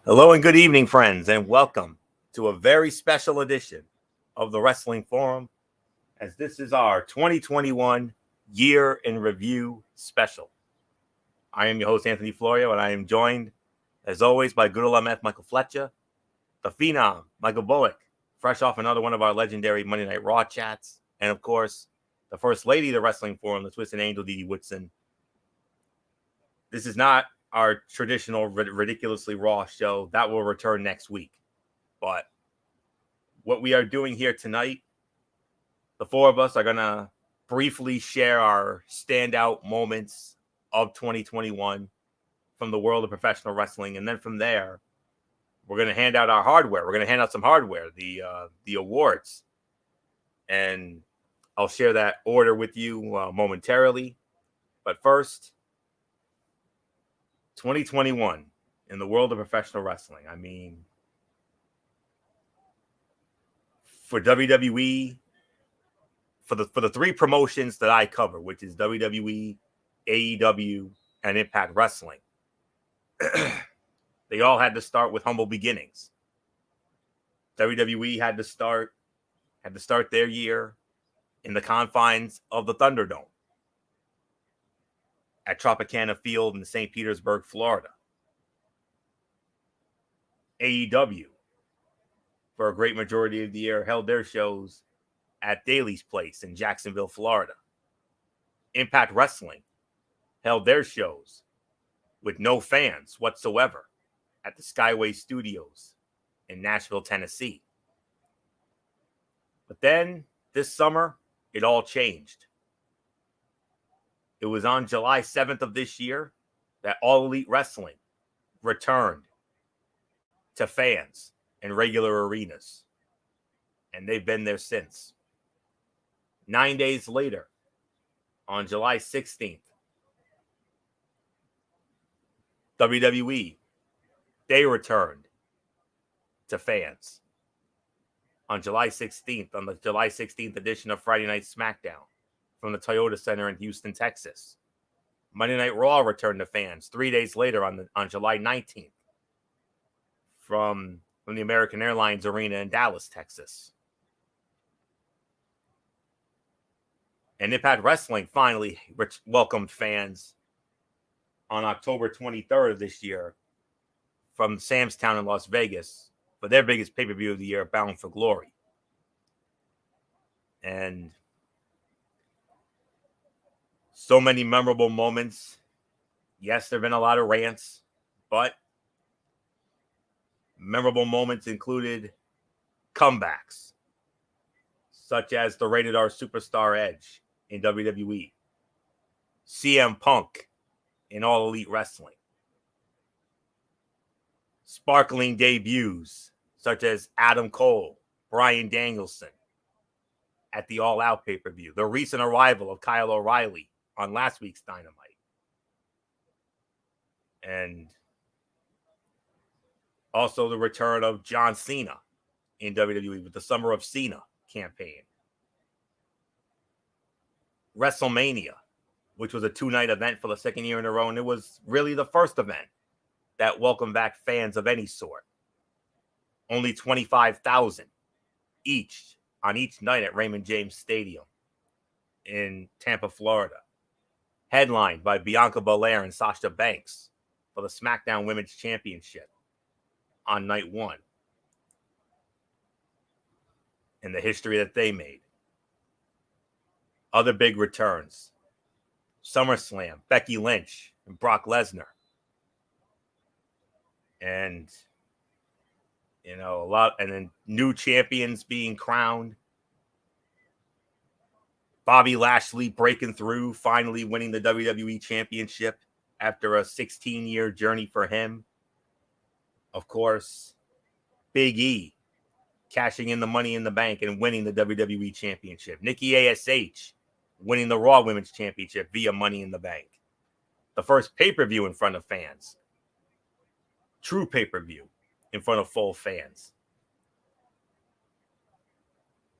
Hello and good evening, friends, and welcome to a very special edition of the Wrestling Forum, as this is our 2021 Year in Review special. I am your host, Anthony Florio, and I am joined, as always, by good old MF Michael Fletcher, the Phenom, Michael Bullock, fresh off another one of our legendary Monday Night Raw chats, and of course, the First Lady of the Wrestling Forum, the Twisted Angel, Dee Woodson. This is not our traditional ridiculously raw show that will return next week, but what we are doing here tonight, the four of us are gonna briefly share our standout moments of 2021 from the world of professional wrestling, and then from there we're gonna hand out our hardware. We're gonna hand out some hardware, the awards, and I'll share that order with you momentarily. But first, 2021 in the world of professional wrestling. I mean, for WWE, for the three promotions that I cover, which is WWE, AEW, and Impact Wrestling, they all had to start with humble beginnings. WWE had to start their year in the confines of the Thunderdome at Tropicana Field in St. Petersburg, Florida. AEW, for a great majority of the year, held their shows at Daly's Place in Jacksonville, Florida. Impact Wrestling held their shows with no fans whatsoever at the Skyway Studios in Nashville, Tennessee. But then this summer, it all changed. It was on July 7th of this year that All Elite Wrestling returned to fans in regular arenas. And they've been there since. 9 days later, on July 16th, WWE, they returned to fans on July 16th, on the July 16th edition of Friday Night Smackdown from the Toyota Center in Houston, Texas. Monday Night Raw returned to fans 3 days later on July 19th from the American Airlines Arena in Dallas, Texas. And Impact Wrestling finally welcomed fans on October 23rd of this year from Sam's Town in Las Vegas for their biggest pay-per-view of the year, Bound for Glory. And so many memorable moments. Yes, there have been a lot of rants, but memorable moments included comebacks, such as the Rated R Superstar Edge in WWE, CM Punk in All Elite Wrestling, sparkling debuts such as Adam Cole, Bryan Danielson at the All Out pay-per-view, the recent arrival of Kyle O'Reilly on last week's Dynamite, and also the return of John Cena in WWE with the Summer of Cena campaign. WrestleMania, which was a two-night event for the second year in a row, and it was really the first event that welcomed back fans of any sort. Only 25,000 each on each night at Raymond James Stadium in Tampa, Florida. Headlined by Bianca Bel Air and Sasha Banks for the Smackdown Women's Championship on night one. And the history that they made. Other big returns. SummerSlam, Becky Lynch and Brock Lesnar. And, a lot, and then new champions being crowned. Bobby Lashley breaking through, finally winning the WWE Championship after a 16-year journey for him. Of course, Big E cashing in the Money in the Bank and winning the WWE Championship. Nikki ASH winning the Raw Women's Championship via Money in the Bank. The first pay-per-view in front of fans. True pay-per-view in front of full fans.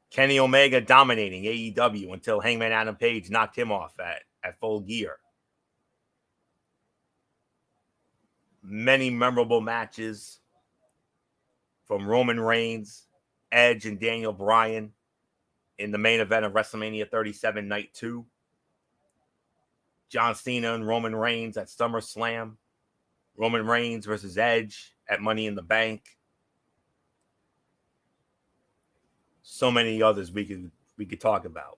Kenny Omega dominating AEW until Hangman Adam Page knocked him off at Full Gear. Many memorable matches from Roman Reigns, Edge, and Daniel Bryan in the main event of WrestleMania 37 Night 2. John Cena and Roman Reigns at SummerSlam. Roman Reigns versus Edge at Money in the Bank. So many others we could talk about.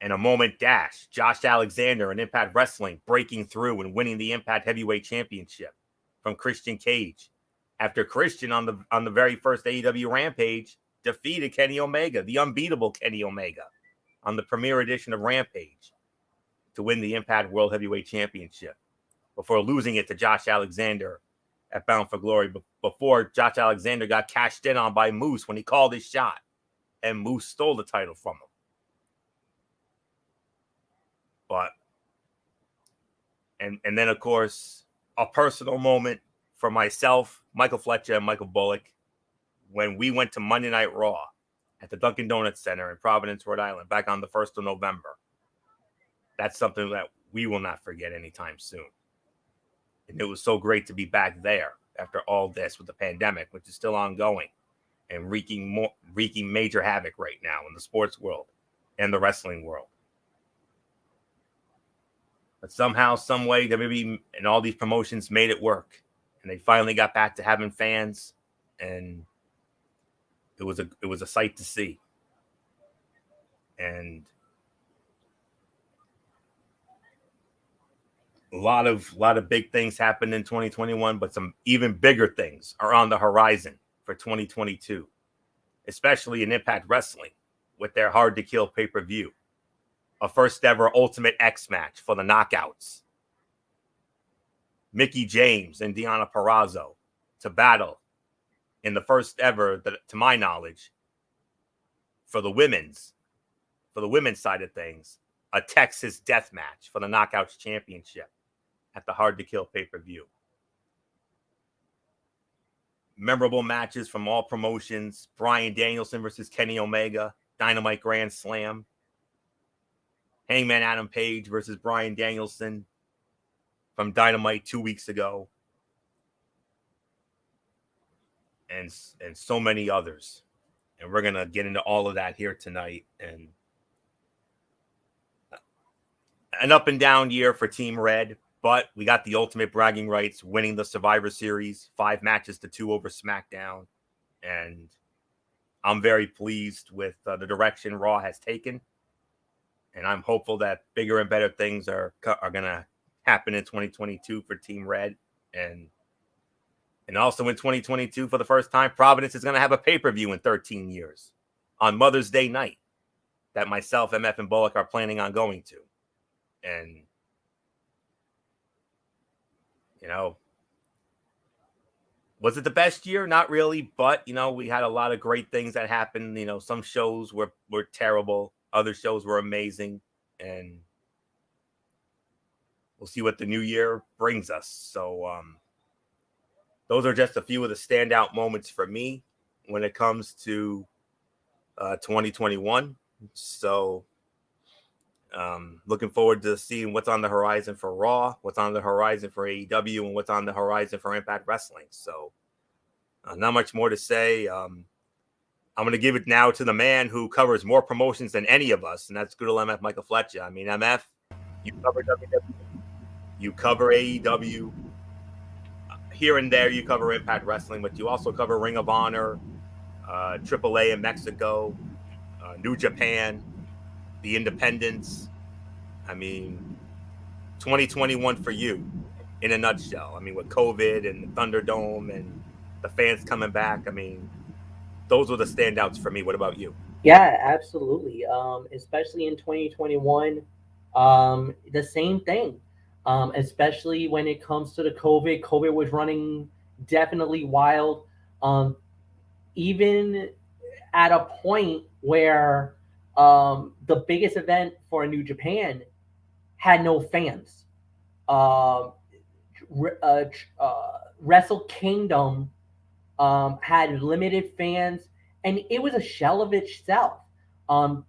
And a moment dash, Josh Alexander and Impact Wrestling breaking through and winning the Impact Heavyweight Championship from Christian Cage after Christian on the very first AEW Rampage defeated Kenny Omega, the unbeatable Kenny Omega, on the premiere edition of Rampage to win the Impact World Heavyweight Championship before losing it to Josh Alexander at Bound for Glory, before Josh Alexander got cashed in on by Moose when he called his shot and Moose stole the title from him. But, and then, of course, a personal moment for myself, Michael Fletcher, and Michael Bullock when we went to Monday Night Raw at the Dunkin' Donuts Center in Providence, Rhode Island, back on the 1st of November. That's something that we will not forget anytime soon. And it was so great to be back there after all this with the pandemic, which is still ongoing and wreaking major havoc right now in the sports world and the wrestling world. But somehow, some way, WWE and all these promotions made it work. And they finally got back to having fans. And it was a sight to see. And a lot of big things happened in 2021, but some even bigger things are on the horizon for 2022, especially in Impact Wrestling with their Hard to Kill pay-per-view. A first ever Ultimate X match for the Knockouts. Mickie James and Deonna Purrazzo to battle in the first ever, to my knowledge, for the women's side of things, a Texas death match for the Knockouts Championship at the Hard to Kill pay-per-view. Memorable matches from all promotions. Bryan Danielson versus Kenny Omega, Dynamite Grand Slam. Hangman Adam Page versus Bryan Danielson from Dynamite 2 weeks ago. And so many others. And we're going to get into all of that here tonight. And an up and down year for Team Red, but we got the ultimate bragging rights, winning the Survivor Series, 5 matches to 2 over SmackDown. And I'm very pleased with the direction Raw has taken. And I'm hopeful that bigger and better things are going to happen in 2022 for Team Red. And also in 2022, for the first time, Providence is going to have a pay-per-view in 13 years on Mother's Day night that myself, MF, and Bullock are planning on going to. And, was it the best year? Not really. But, we had a lot of great things that happened. Some shows were terrible. Other shows were amazing, and we'll see what the new year brings us. So those are just a few of the standout moments for me when it comes to 2021. So looking forward to seeing what's on the horizon for Raw, what's on the horizon for AEW, and what's on the horizon for Impact Wrestling. So not much more to say. I'm going to give it now to the man who covers more promotions than any of us, and that's good old MF Michael Fletcher. I mean, MF, you cover WWE, you cover AEW. Here and there, you cover Impact Wrestling, but you also cover Ring of Honor, AAA in Mexico, New Japan, the Independents. I mean, 2021 for you, in a nutshell. I mean, with COVID and the Thunderdome and the fans coming back, I mean, those were the standouts for me. What about you? Yeah, absolutely. Especially in 2021, the same thing. Especially when it comes to the COVID. COVID was running definitely wild. Even at a point where the biggest event for New Japan had no fans. Wrestle Kingdom had limited fans, and it was a shell of itself.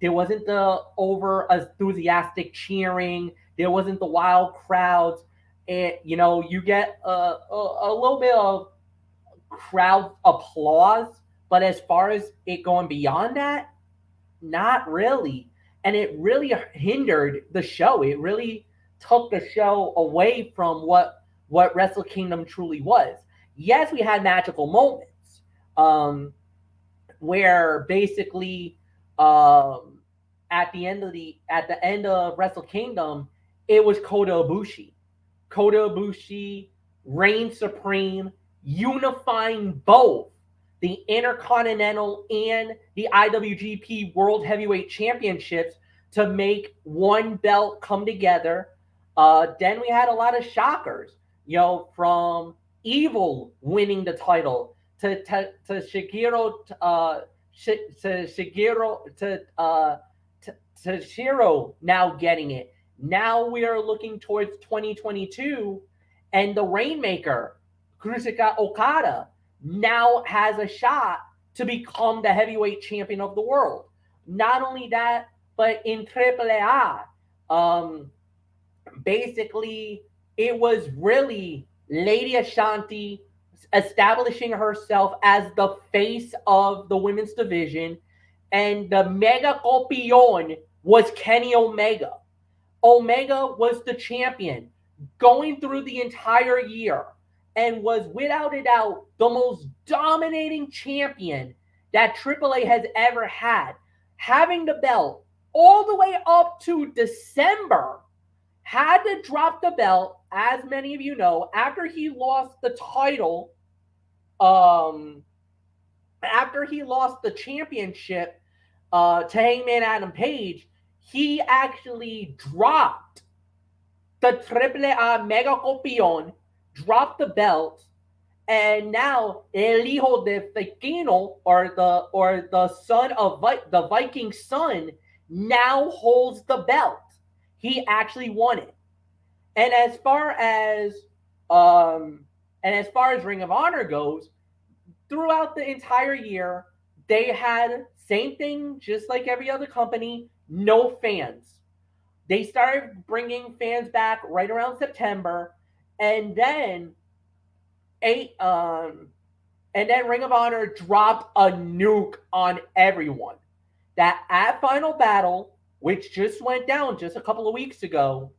There wasn't the over enthusiastic cheering. There wasn't the wild crowds. And you get a little bit of crowd applause. But as far as it going beyond that, not really. And it really hindered the show. It really took the show away from what Wrestle Kingdom truly was. Yes, we had magical moments where basically at the end of Wrestle Kingdom, it was Kota Ibushi. Kota Ibushi reigned supreme, unifying both the Intercontinental and the IWGP World Heavyweight Championships to make one belt come together. Then we had a lot of shockers, from Evil winning the title to Shiro now getting it. Now we are looking towards 2022, and the Rainmaker, Kazuchika Okada, now has a shot to become the heavyweight champion of the world. Not only that, but in AAA, basically, it was really Lady Ashanti establishing herself as the face of the women's division, and the Mega Campeón was Kenny Omega. Omega was the champion going through the entire year and was without a doubt the most dominating champion that AAA has ever had. Having the belt all the way up to December, had to drop the belt, as many of you know, after he lost the title, after he lost the championship to Hangman Adam Page, he actually dropped the AAA Mega Campeón, dropped the belt, and now El Hijo de Vikingo, or the son of the Viking son, now holds the belt. He actually won it. And as far as Ring of Honor goes, throughout the entire year, they had same thing, just like every other company, no fans. They started bringing fans back right around September, and then Ring of Honor dropped a nuke on everyone. That at Final Battle, which just went down just a couple of weeks ago,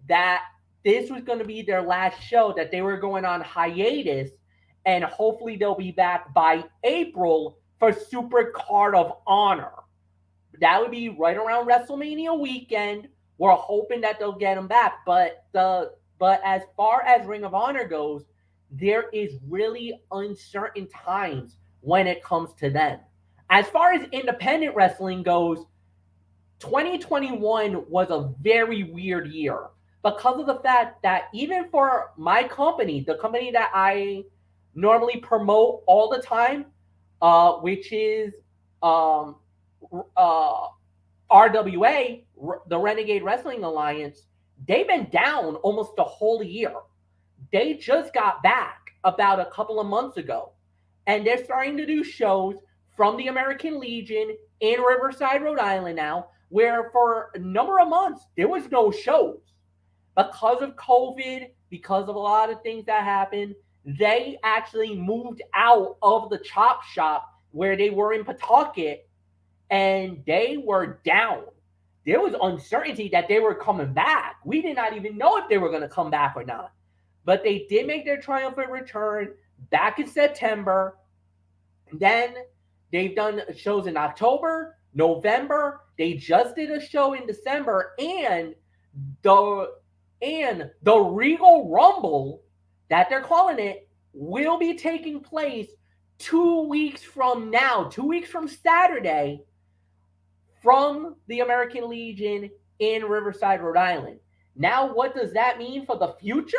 that this was going to be their last show, that they were going on hiatus, and hopefully they'll be back by April for Super Card of Honor. That would be right around WrestleMania weekend. We're hoping that they'll get them back. But as far as Ring of Honor goes, there is really uncertain times when it comes to them. As far as independent wrestling goes, 2021 was a very weird year because of the fact that even for my company, the company that I normally promote all the time, which is RWA, the Renegade Wrestling Alliance, they've been down almost the whole year. They just got back about a couple of months ago, and they're starting to do shows from the American Legion in Riverside, Rhode Island now, where for a number of months there was no shows. Because of COVID, because of a lot of things that happened, they actually moved out of the chop shop where they were in Pawtucket, and they were down. There was uncertainty that they were coming back. We did not even know if they were going to come back or not. But they did make their triumphant return back in September. Then they've done shows in October, November. They just did a show in December, and the Regal Rumble that they're calling it will be taking place 2 weeks from now, 2 weeks from Saturday, from the American Legion in Riverside, Rhode Island. Now, what does that mean for the future?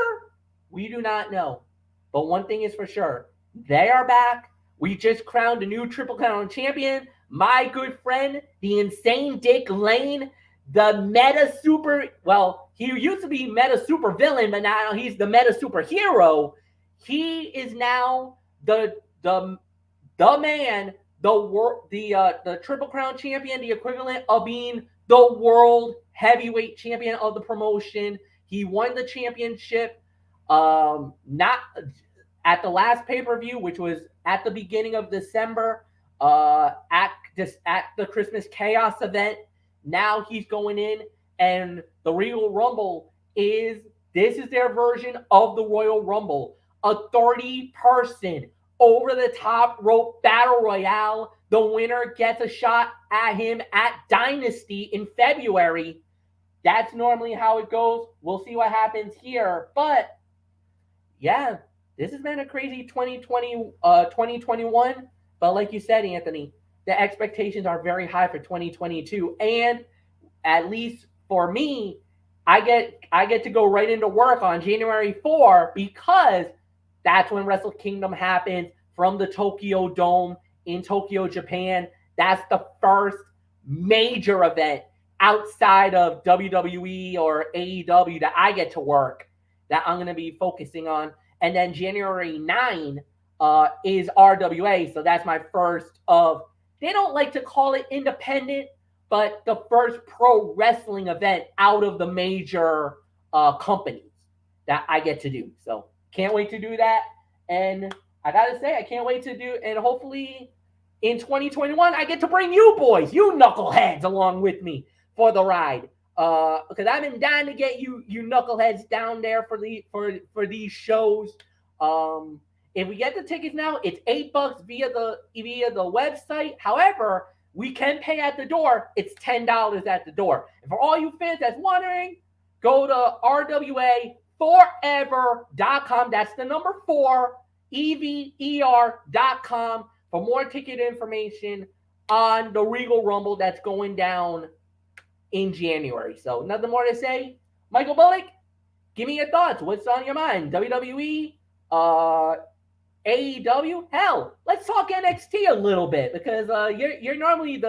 We do not know. But one thing is for sure, they are back. We just crowned a new Triple Crown champion. My good friend, the Insane Dick Lane, the meta super, well, he used to be meta super villain, but now he's the meta superhero. He is now the man, the Triple Crown champion, the equivalent of being the world heavyweight champion of the promotion. He won the championship not at the last pay-per-view, which was at the beginning of December, at the Christmas Chaos event. Now he's going in, and the Royal Rumble is their version of the Royal Rumble, a 30-person over-the-top rope battle royale. The winner gets a shot at him at Dynasty in February. That's normally how it goes. We'll see what happens here, but yeah, this has been a crazy 2021. But like you said, Anthony, the expectations are very high for 2022. And at least for me, I get to go right into work on January 4 because that's when Wrestle Kingdom happens from the Tokyo Dome in Tokyo, Japan. That's the first major event outside of WWE or AEW that I get to work, that I'm going to be focusing on. And then January 9 is RWA. So that's my first of, they don't like to call it independent, but the first pro wrestling event out of the major companies that I get to do. So can't wait to do that. And I got to say, I can't wait to do, and hopefully in 2021, I get to bring you boys, you knuckleheads, along with me for the ride. Because I've been dying to get you knuckleheads down there for these shows. If we get the tickets now, it's $8 via the website. However, we can pay at the door. It's $10 at the door. And for all you fans that's wondering, go to rwaforever.com. That's the number 4, EVER.com for more ticket information on the Regal Rumble that's going down in January. So nothing more to say. Michael Bullock, give me your thoughts. What's on your mind? WWE, AEW? Hell, let's talk NXT a little bit because you're normally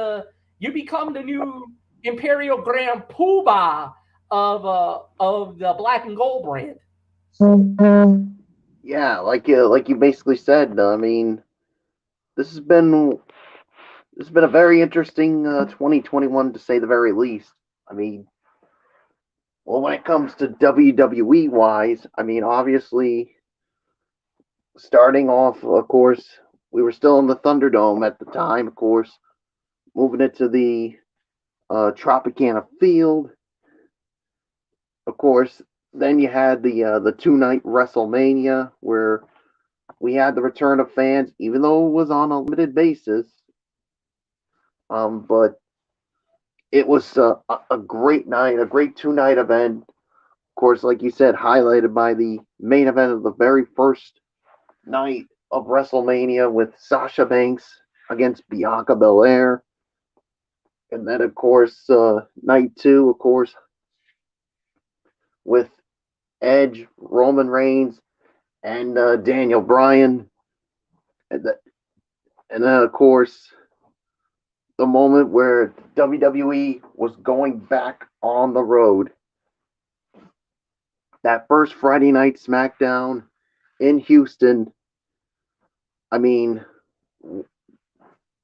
you become the new Imperial Grand Poobah of the Black and Gold brand. Yeah, like you basically said. I mean, this has been a very interesting 2021 to say the very least. I mean, well, when it comes to WWE wise, I mean, obviously, starting off, of course, we were still in the Thunderdome at the time, of course, moving it to the Tropicana Field. Of course, then you had the 2-night WrestleMania where we had the return of fans, even though it was on a limited basis. But it was a great night, a great 2-night event. Of course, like you said, highlighted by the main event of the very first night of WrestleMania with Sasha Banks against Bianca Belair. And then, of course, night 2, of course, with Edge, Roman Reigns, and Daniel Bryan. And then, of course, the moment where WWE was going back on the road. That first Friday night SmackDown in Houston. I mean,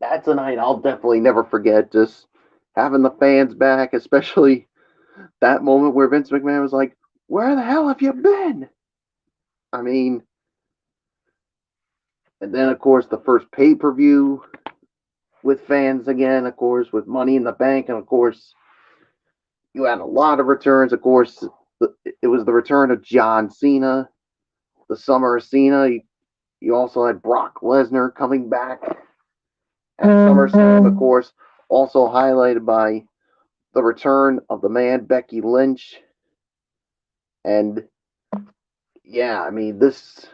that's a night I'll definitely never forget. Just having the fans back, especially that moment where Vince McMahon was like, "Where the hell have you been?" I mean, and then, of course, the first pay-per-view with fans again, of course, with Money in the Bank, and of course, you had a lot of returns. Of course, it was the return of John Cena, the Summer of Cena. You also had Brock Lesnar coming back at SummerSlam, of course, also highlighted by the return of the man Becky Lynch. And yeah, I mean, this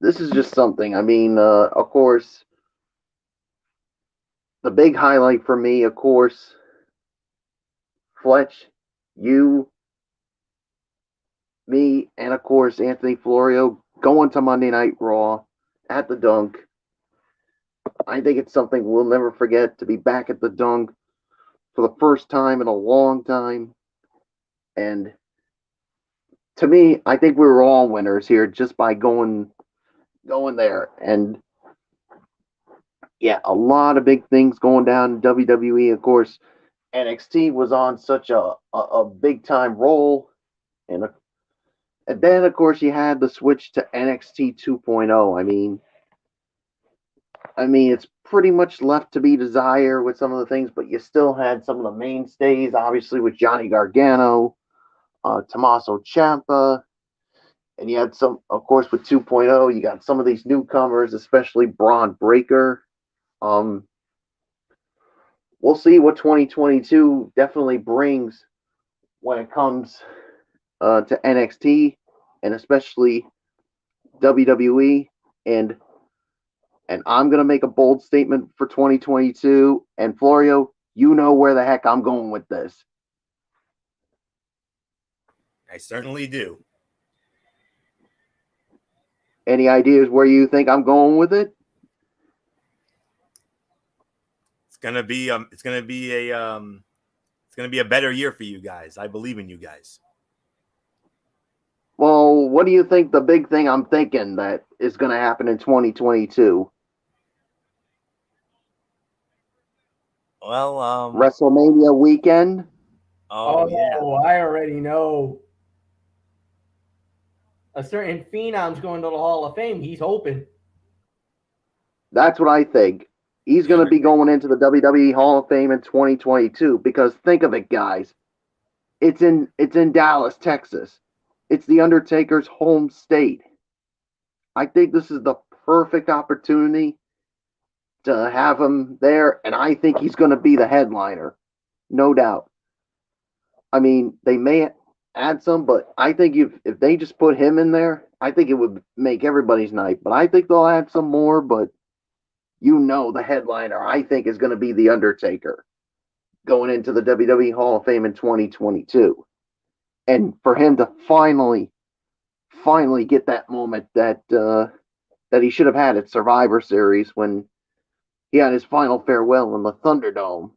is just something. I mean, of course, the big highlight for me, of course, Fletch, you, me, and of course Anthony Florio going to Monday Night Raw at the Dunk. I think it's something we'll never forget, to be back at the Dunk for the first time in a long time. And to me, I think we were all winners here just by going there. And yeah, a lot of big things going down in WWE. Of course, NXT was on such a big time roll, and And then, of course, you had the switch to NXT 2.0. I mean, it's pretty much left to be desired with some of the things, but you still had some of the mainstays, obviously, with Johnny Gargano, Tommaso Ciampa, and you had some, of course, with 2.0, you got some of these newcomers, especially Braun Breaker. We'll see what 2022 definitely brings when it comes to NXT and especially WWE. And I'm going to make a bold statement for 2022. And Florio, you know where the heck I'm going with this. I certainly do. Any ideas where you think I'm going with it? It's gonna be a better year for you guys. I believe in you guys. Well, what do you think the big thing I'm thinking that is going to happen in 2022? Well, WrestleMania weekend. Oh yeah, I already know. A certain phenom's going to the Hall of Fame. He's hoping. That's what I think. He's going to be going into the WWE Hall of Fame in 2022 because think of it, guys. It's in Dallas, Texas. It's the Undertaker's home state. I think this is the perfect opportunity to have him there, and I think he's going to be the headliner, no doubt. I mean, they may add some, but I think if they just put him in there, I think it would make everybody's night. But I think they'll add some more, but the headliner, I think, is going to be The Undertaker going into the WWE Hall of Fame in 2022. And for him to finally get that moment that he should have had at Survivor Series when he had his final farewell in the Thunderdome.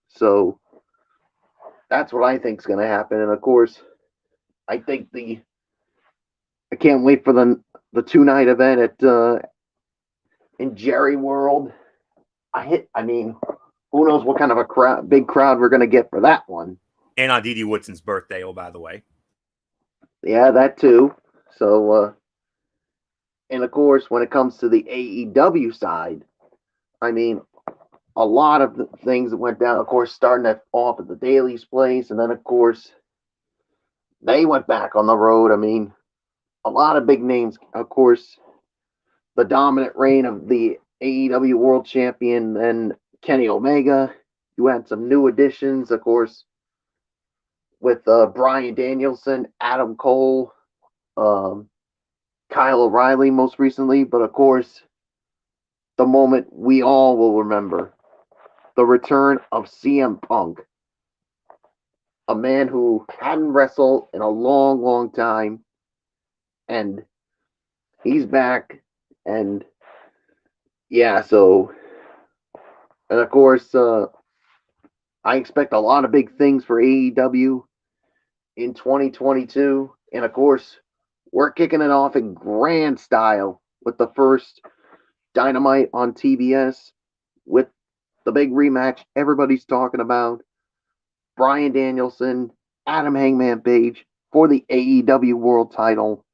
So that's what I think is going to happen. And of course, I think I can't wait for the 2-night event at in Jerry World. I mean, who knows what kind of a big crowd we're going to get for that one. and on Dee Woodson's birthday. Oh, by the way. Yeah, that too. So, and of course, when it comes to the AEW side, I mean, a lot of the things that went down, of course, starting off at the Daily's place, and then, of course, they went back on the road. I mean, a lot of big names, of course, the dominant reign of the AEW World Champion, then Kenny Omega. You had some new additions, of course, with Bryan Danielson, Adam Cole, Kyle O'Reilly most recently, but of course, the moment we all will remember, the return of CM Punk, a man who hadn't wrestled in a long, long time, and he's back, and yeah, so, and of course, I expect a lot of big things for AEW in 2022, and of course, we're kicking it off in grand style with the first Dynamite on TBS with the big rematch everybody's talking about. Bryan Danielson, Adam Hangman Page for the AEW World Title.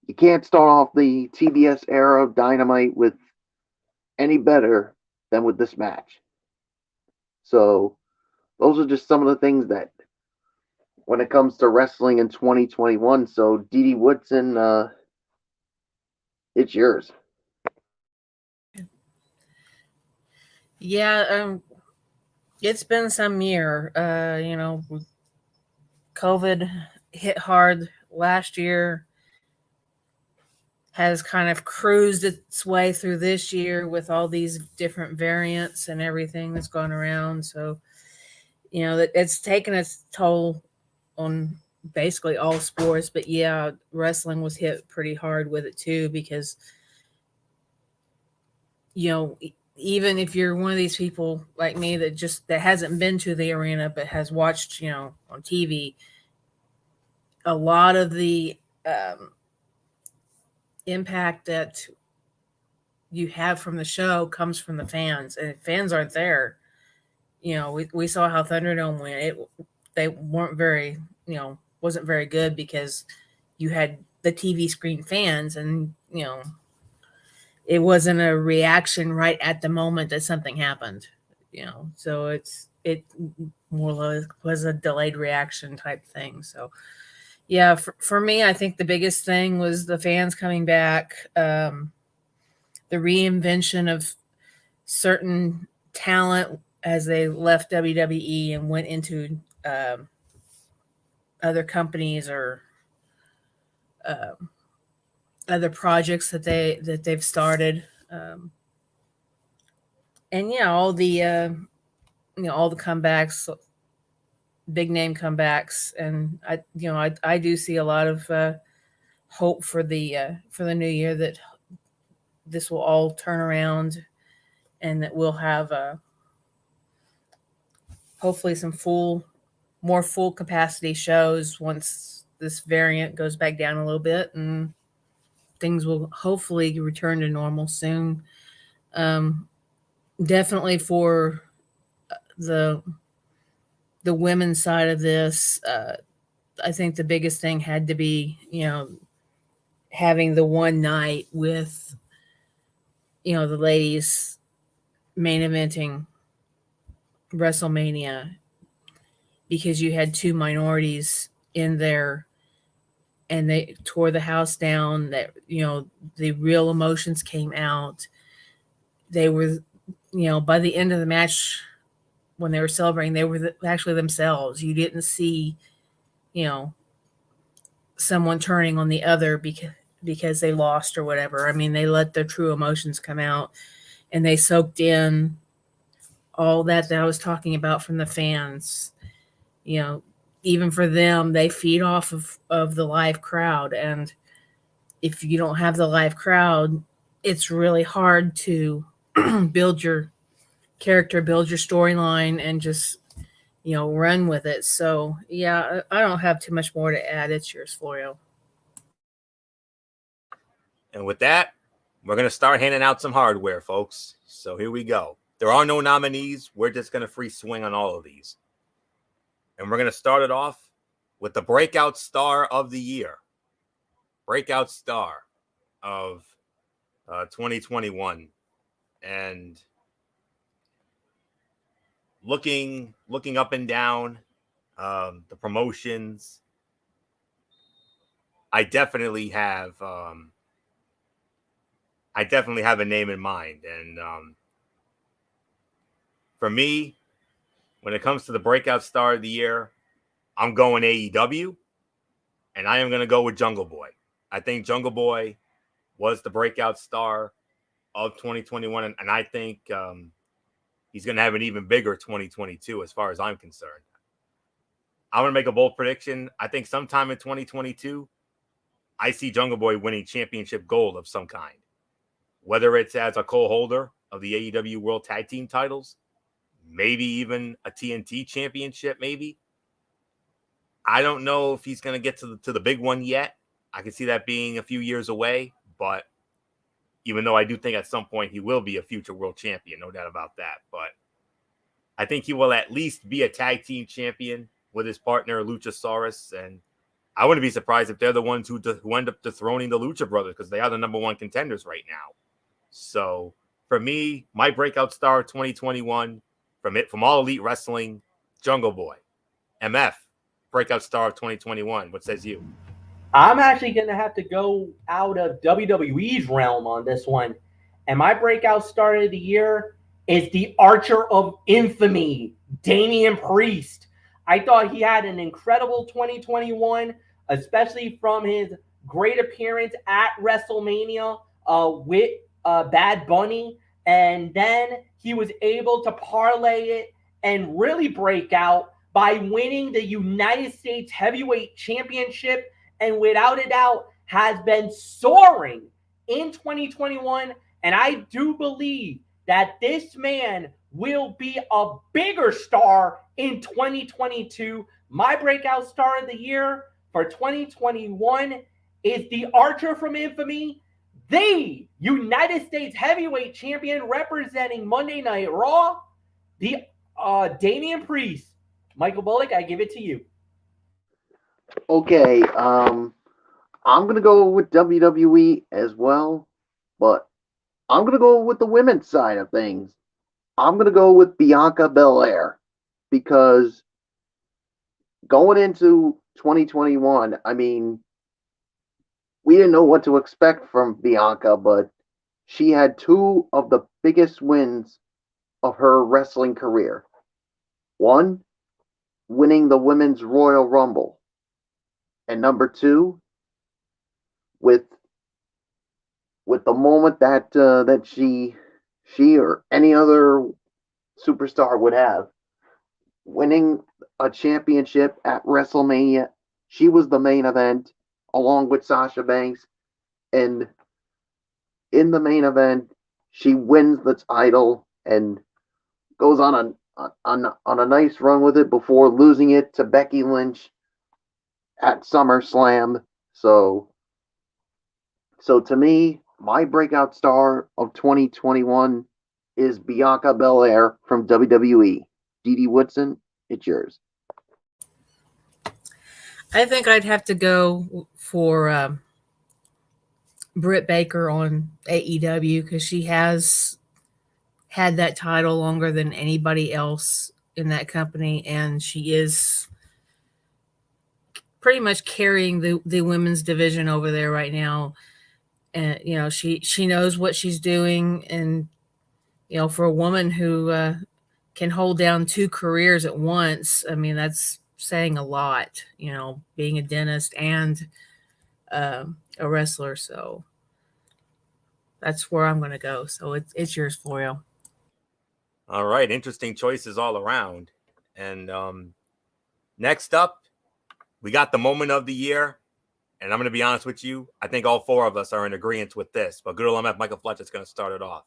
You can't start off the TBS era of Dynamite with any better than with this match. So, those are just some of the things that when it comes to wrestling in 2021. So, Dee Woodson, it's yours. Yeah, it's been some year. COVID hit hard last year, has kind of cruised its way through this year with all these different variants and everything that's gone around. So, it's taken its toll on basically all sports. But yeah, wrestling was hit pretty hard with it too, because, even if you're one of these people like me that hasn't been to the arena but has watched, on TV, a lot of the impact that you have from the show comes from the fans, and if fans aren't there, we saw how Thunderdome went. They weren't very, wasn't very good because you had the TV screen fans, and it wasn't a reaction right at the moment that something happened. So it more or less was a delayed reaction type thing. So yeah, for me, I think the biggest thing was the fans coming back, the reinvention of certain talent as they left WWE and went into other companies or other projects that they've started, and yeah, all the comebacks, big name comebacks, and I do see a lot of hope for the new year that this will all turn around and that we'll have hopefully some more full capacity shows once this variant goes back down a little bit, and things will hopefully return to normal soon. Definitely for the women's side of this, I think the biggest thing had to be, having the one night with, the ladies main eventing WrestleMania, because you had two minorities in there and they tore the house down. That, the real emotions came out. They were, by the end of the match, when they were celebrating, they were actually themselves. You didn't see, someone turning on the other because they lost or whatever. I mean, they let their true emotions come out, and they soaked in all that I was talking about from the fans. Even for them, they feed off of the live crowd. And if you don't have the live crowd, it's really hard to build your character, build your storyline, and just, run with it. So, yeah, I don't have too much more to add. It's yours, Florio. And with that, we're going to start handing out some hardware, folks. So here we go. There are no nominees. We're just going to free swing on all of these. And we're going to start it off with the Breakout Star of the Year. Breakout Star of 2021. And looking up and down the promotions, I definitely have a name in mind. And for me, when it comes to the Breakout Star of the Year, I'm going AEW, and I am going to go with Jungle Boy. I think Jungle Boy was the Breakout Star of 2021, and I think he's going to have an even bigger 2022 as far as I'm concerned. I'm going to make a bold prediction. I think sometime in 2022, I see Jungle Boy winning championship gold of some kind, whether it's as a co-holder of the AEW World Tag Team titles, maybe even a TNT championship, maybe. I don't know if he's going to get to the big one yet. I can see that being a few years away, but even though I do think at some point he will be a future world champion, no doubt about that. But I think he will at least be a tag team champion with his partner, Luchasaurus. And I wouldn't be surprised if they're the ones who end up dethroning the Lucha Brothers, because they are the number one contenders right now. So for me, my Breakout Star 2021 from All Elite Wrestling, Jungle Boy. MF, Breakout Star of 2021. What says you? I'm actually going to have to go out of WWE's realm on this one. And my Breakout Star of the Year is the Archer of Infamy, Damian Priest. I thought he had an incredible 2021, especially from his great appearance at WrestleMania with Bad Bunny. And then he was able to parlay it and really break out by winning the United States Heavyweight Championship, and without a doubt has been soaring in 2021. And I do believe that this man will be a bigger star in 2022. My Breakout Star of the Year for 2021 is the Archer from Infamy, the United States Heavyweight Champion representing Monday Night Raw, the Damian Priest. Michael Bullock, I give it to you. Okay, I'm gonna go with WWE as well, but I'm gonna go with the women's side of things. I'm gonna go with Bianca Bel Air because going into 2021, I mean, we didn't know what to expect from Bianca, but she had two of the biggest wins of her wrestling career. One, winning the Women's Royal Rumble, and number two, with the moment that she or any other superstar would have, winning a championship at WrestleMania. She was the main event along with Sasha Banks, and in the main event, she wins the title and goes on a nice run with it before losing it to Becky Lynch at SummerSlam. So to me, my breakout star of 2021 is Bianca Belair from WWE. Dee Woodson, it's yours. I think I'd have to go for Britt Baker on AEW because she has had that title longer than anybody else in that company, and she is pretty much carrying the women's division over there right now. And she knows what she's doing, and for a woman who can hold down two careers at once, I mean, that's saying a lot, being a dentist and a wrestler. So that's where I'm going to go. So it's yours, Florio. All right. Interesting choices all around. And next up, we got the moment of the year. And I'm going to be honest with you. I think all four of us are in agreement with this. But good old MF Michael Fletcher is going to start it off.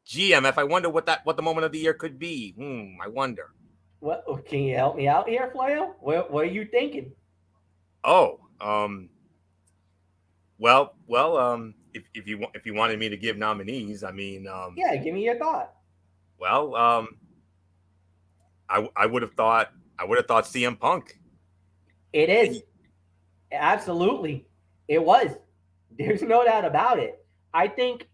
GMF, I wonder what the moment of the year could be. I wonder. What can you help me out here, Florio? What are you thinking? Oh, well, if you wanted me to give nominees, I mean, yeah, give me your thought. Well, I would have thought CM Punk. It is. Absolutely. It was. There's no doubt about it. I think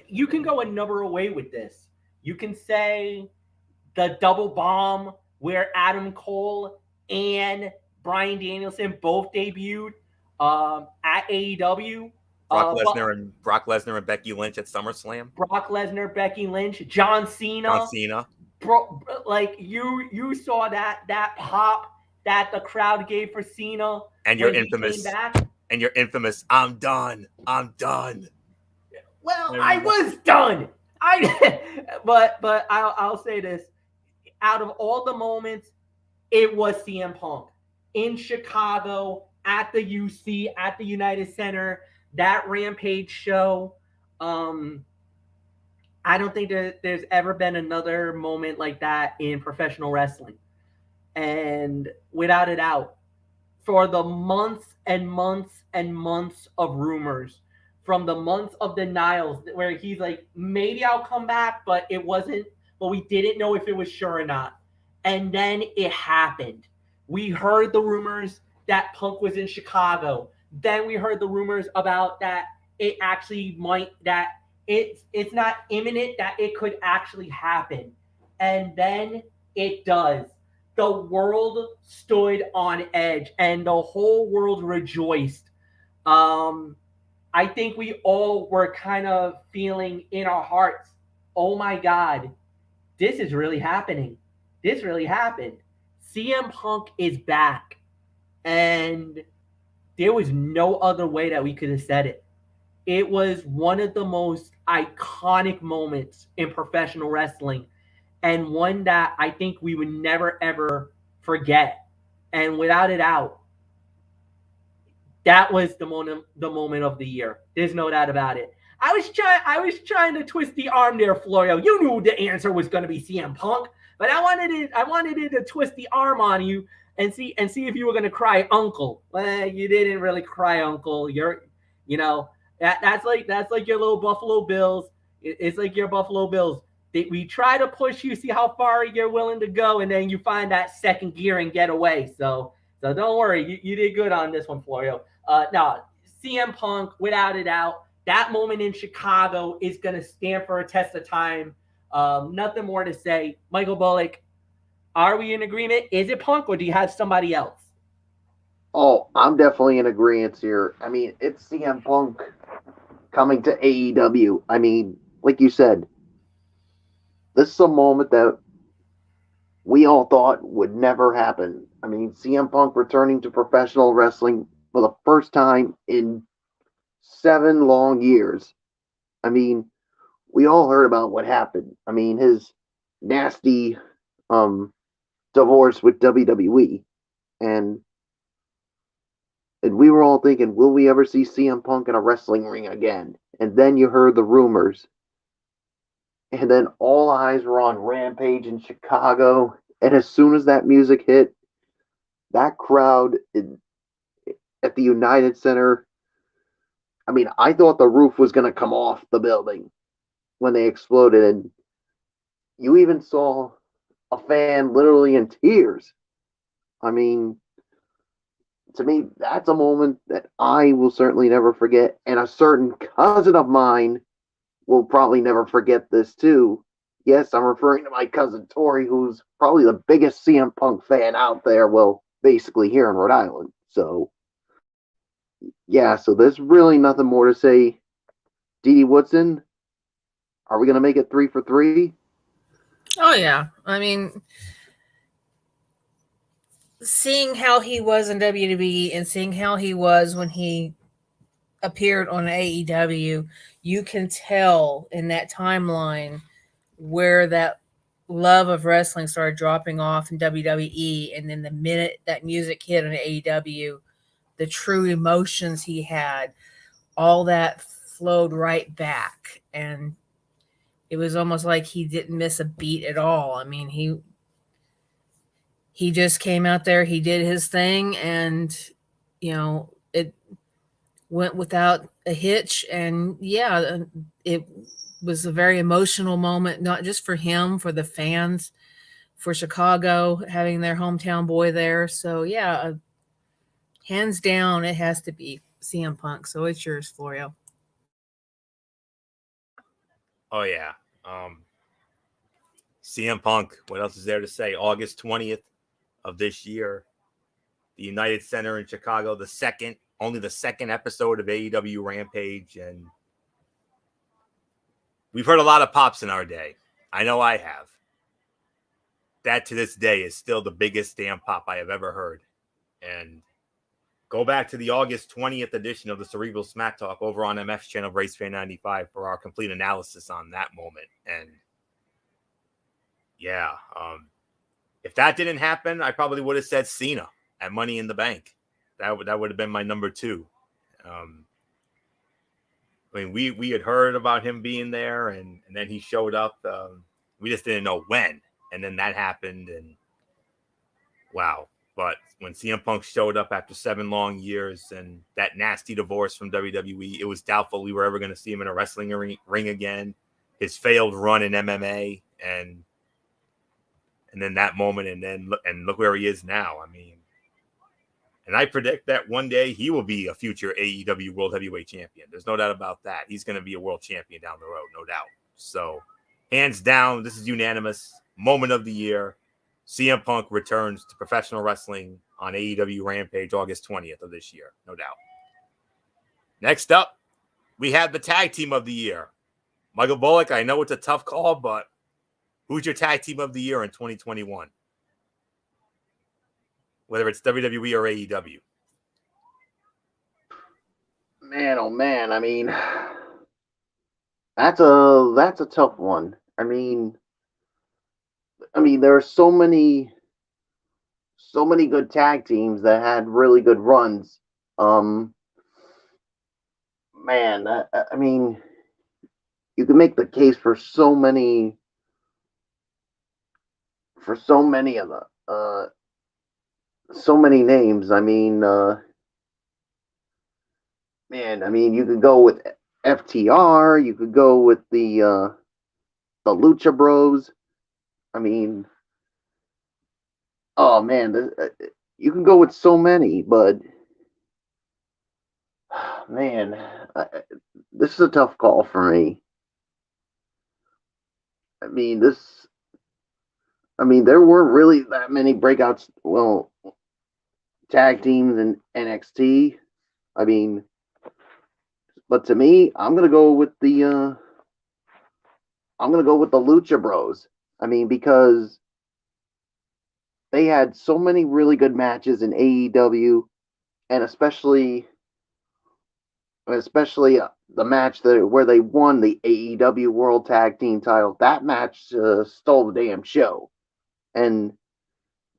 you can go a number of ways with this. You can say the double bomb where Adam Cole and Bryan Danielson both debuted at AEW. Brock Lesnar and Becky Lynch at SummerSlam. Brock Lesnar, Becky Lynch, John Cena. Bro, like you saw that pop that the crowd gave for Cena. And your infamous I'm done. Well, I was done. But I'll say this. Out of all the moments, it was CM Punk in Chicago at the UC at the United Center, that Rampage show. I don't think there's ever been another moment like that in professional wrestling. And without a doubt, for the months and months and months of rumors, from the months of denials where he's like, maybe I'll come back, but it wasn't, but we didn't know if it was sure or not. And then it happened. We heard the rumors that Punk was in Chicago. Then we heard the rumors about that it actually might, that it's not imminent, that it could actually happen. And then it does. The world stood on edge and the whole world rejoiced. I think we all were kind of feeling in our hearts, oh my God, this is really happening. This really happened. CM Punk is back. And there was no other way that we could have said it. It was one of the most iconic moments in professional wrestling, and one that I think we would never, ever forget. And without a doubt, that was the moment of the year. There's no doubt about it. I was trying to twist the arm there, Florio. You knew the answer was going to be CM Punk, but I wanted it to twist the arm on you and see if you were going to cry uncle. Well, you didn't really cry uncle. That's like your little Buffalo Bills. It's like your Buffalo Bills. We try to push you, see how far you're willing to go, and then you find that second gear and get away. So don't worry, you did good on this one, Florio. No, CM Punk, without a doubt, that moment in Chicago is going to stand for a test of time. Nothing more to say. Michael Bullock, are we in agreement? Is it Punk, or do you have somebody else? Oh, I'm definitely in agreement here. I mean, it's CM Punk coming to AEW. I mean, like you said, this is a moment that we all thought would never happen. I mean, CM Punk returning to professional wrestling for the first time in 7 long years. I mean, we all heard about what happened. I mean, his nasty divorce with WWE, and we were all thinking, will we ever see CM Punk in a wrestling ring again? And then you heard the rumors, and then all eyes were on Rampage in Chicago. And as soon as that music hit, that crowd at the United Center, I mean, I thought the roof was going to come off the building when they exploded. And you even saw a fan literally in tears. I mean, to me, that's a moment that I will certainly never forget. And a certain cousin of mine will probably never forget this too. Yes, I'm referring to my cousin Tori, who's probably the biggest CM Punk fan out there. Well, basically here in Rhode Island. So, yeah, so there's really nothing more to say. Dee Woodson, are we going to make it 3 for 3? Oh, yeah. I mean, seeing how he was in WWE and seeing how he was when he appeared on AEW, you can tell in that timeline where that love of wrestling started dropping off in WWE, and then the minute that music hit on AEW, the true emotions he had, all that flowed right back, and it was almost like he didn't miss a beat at all. I mean, he just came out there, he did his thing, and it went without a hitch. And yeah, it was a very emotional moment, not just for him, for the fans, for Chicago, having their hometown boy there. So yeah, hands down, it has to be CM Punk. So it's yours, Florio. Oh yeah. CM Punk, what else is there to say? August 20th of this year, the United Center in Chicago, only the second episode of AEW Rampage. And we've heard a lot of pops in our day. I know I have. That to this day is still the biggest damn pop I have ever heard. And go back to the August 20th edition of the Cerebral Smack Talk over on MF's channel, Racefan 95, for our complete analysis on that moment. And yeah, if that didn't happen, I probably would have said Cena at Money in the Bank. That would have been my number 2. I mean, we had heard about him being there, and then he showed up. We just didn't know when, and then that happened, and wow. But when CM Punk showed up after 7 long years and that nasty divorce from WWE, it was doubtful we were ever going to see him in a wrestling ring again. His failed run in MMA, and then that moment, and look where he is now. I mean, and I predict that one day he will be a future AEW World Heavyweight Champion. There's no doubt about that. He's going to be a world champion down the road, no doubt. So, hands down, this is unanimous. Moment of the year. CM Punk returns to professional wrestling on AEW Rampage August 20th of this year, no doubt. Next up, we have the tag team of the year. Michael Bullock, I know it's a tough call, but who's your tag team of the year in 2021? Whether it's WWE or AEW. Man, oh man, I mean, that's a tough one. I mean, there are so many good tag teams that had really good runs. Man, I mean, you can make the case for so many of the so many names. I mean, man, I mean, you could go with FTR, you could go with the Lucha Bros. I mean, oh man, you can go with so many, but Man, this is a tough call for me. I mean, there weren't really that many breakouts. Well, tag teams in NXT. I mean, but to me, I'm gonna go with the Lucha Bros. I mean, because they had so many really good matches in AEW, and especially the match where they won the AEW World Tag Team title. That match stole the damn show, and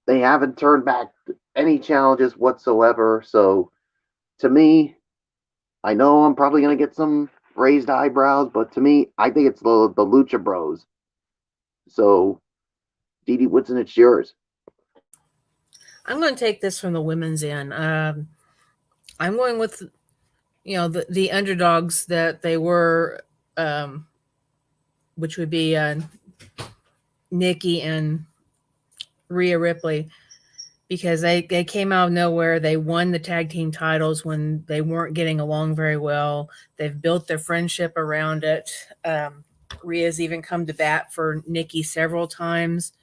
they haven't turned back any challenges whatsoever. So, to me, I know I'm probably gonna get some raised eyebrows, but to me, I think it's the Lucha Bros. So, Dee Dee Woodson, it's yours. I'm going to take this from the women's end. I'm going with, the underdogs that they were, which would be Nikki and Rhea Ripley, because they came out of nowhere. They won the tag team titles when they weren't getting along very well. They've built their friendship around it. Rhea's even come to bat for Nikki several times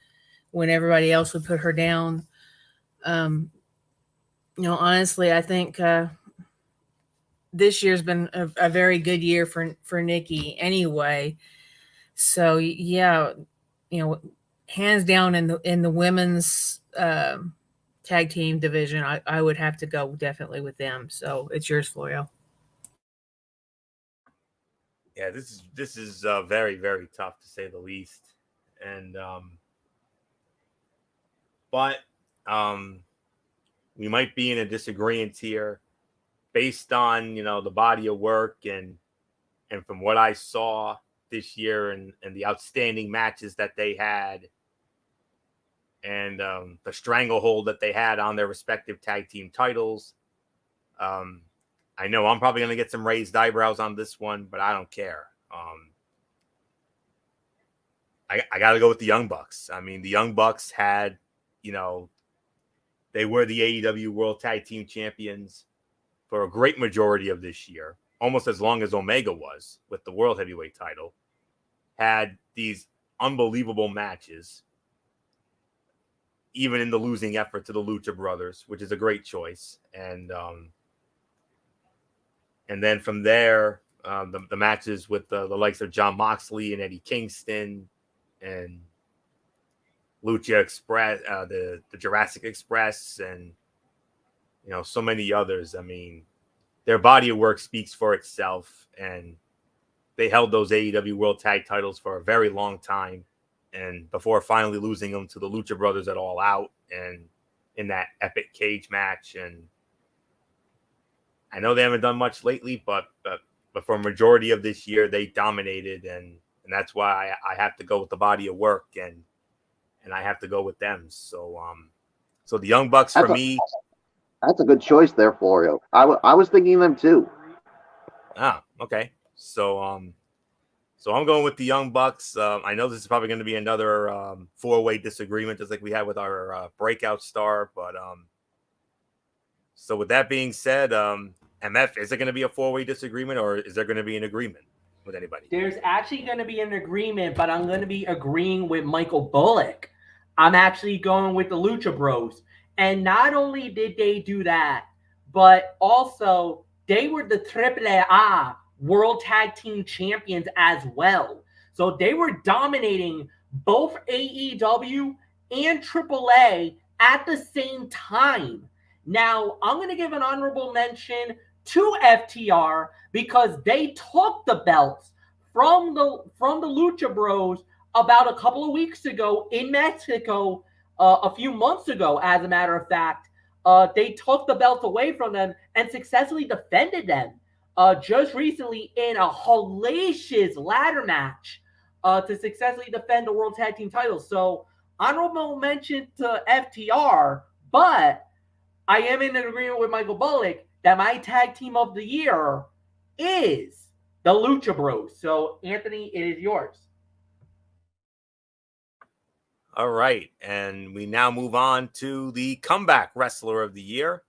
when everybody else would put her down. Honestly, I think this year's been a very good year for Nikki anyway. So yeah, hands down in the women's tag team division, I would have to go definitely with them. So it's yours, Florio. Yeah, this is very, very tough to say the least, and but we might be in a disagreement here, based on the body of work and from what I saw this year and the outstanding matches that they had, and the stranglehold that they had on their respective tag team titles. I know I'm probably going to get some raised eyebrows on this one, but I don't care. I got to go with the Young Bucks. I mean, the Young Bucks had, they were the AEW World Tag Team Champions for a great majority of this year, almost as long as Omega was with the World Heavyweight title. Had these unbelievable matches, even in the losing effort to the Lucha Brothers, which is a great choice. And then from there, the matches with the likes of Jon Moxley and Eddie Kingston and Lucha Express, the Jurassic Express, and so many others. I mean, their body of work speaks for itself, and they held those AEW World Tag titles for a very long time, and before finally losing them to the Lucha Brothers at All Out and in that epic cage match. And I know they haven't done much lately, but for a majority of this year, they dominated, and that's why I have to go with the body of work, and I have to go with them. So so the Young Bucks for me. That's a good choice there, Florio. I was thinking them too. Okay. So I'm going with the Young Bucks. I know this is probably going to be another four-way disagreement, just like we had with our Breakout Star. But so with that being said, MF, is it going to be a four-way disagreement, or is there going to be an agreement with anybody? There's actually going to be an agreement, but I'm going to be agreeing with Michael Bullock. I'm actually going with the Lucha Bros. And not only did they do that, but also they were the AAA World Tag Team Champions as well. So they were dominating both AEW and AAA at the same time. Now, I'm going to give an honorable mention to FTR because they took the belts from the Lucha Bros about a couple of weeks ago in Mexico, a few months ago, as a matter of fact. They took the belts away from them and successfully defended them just recently in a hellacious ladder match to successfully defend the World Tag Team titles. So, honorable mention to FTR, but I am in agreement with Michael Bullock that my tag team of the year is the Lucha Bros. So, Anthony, it is yours. All right. And we now move on to the comeback wrestler of the year.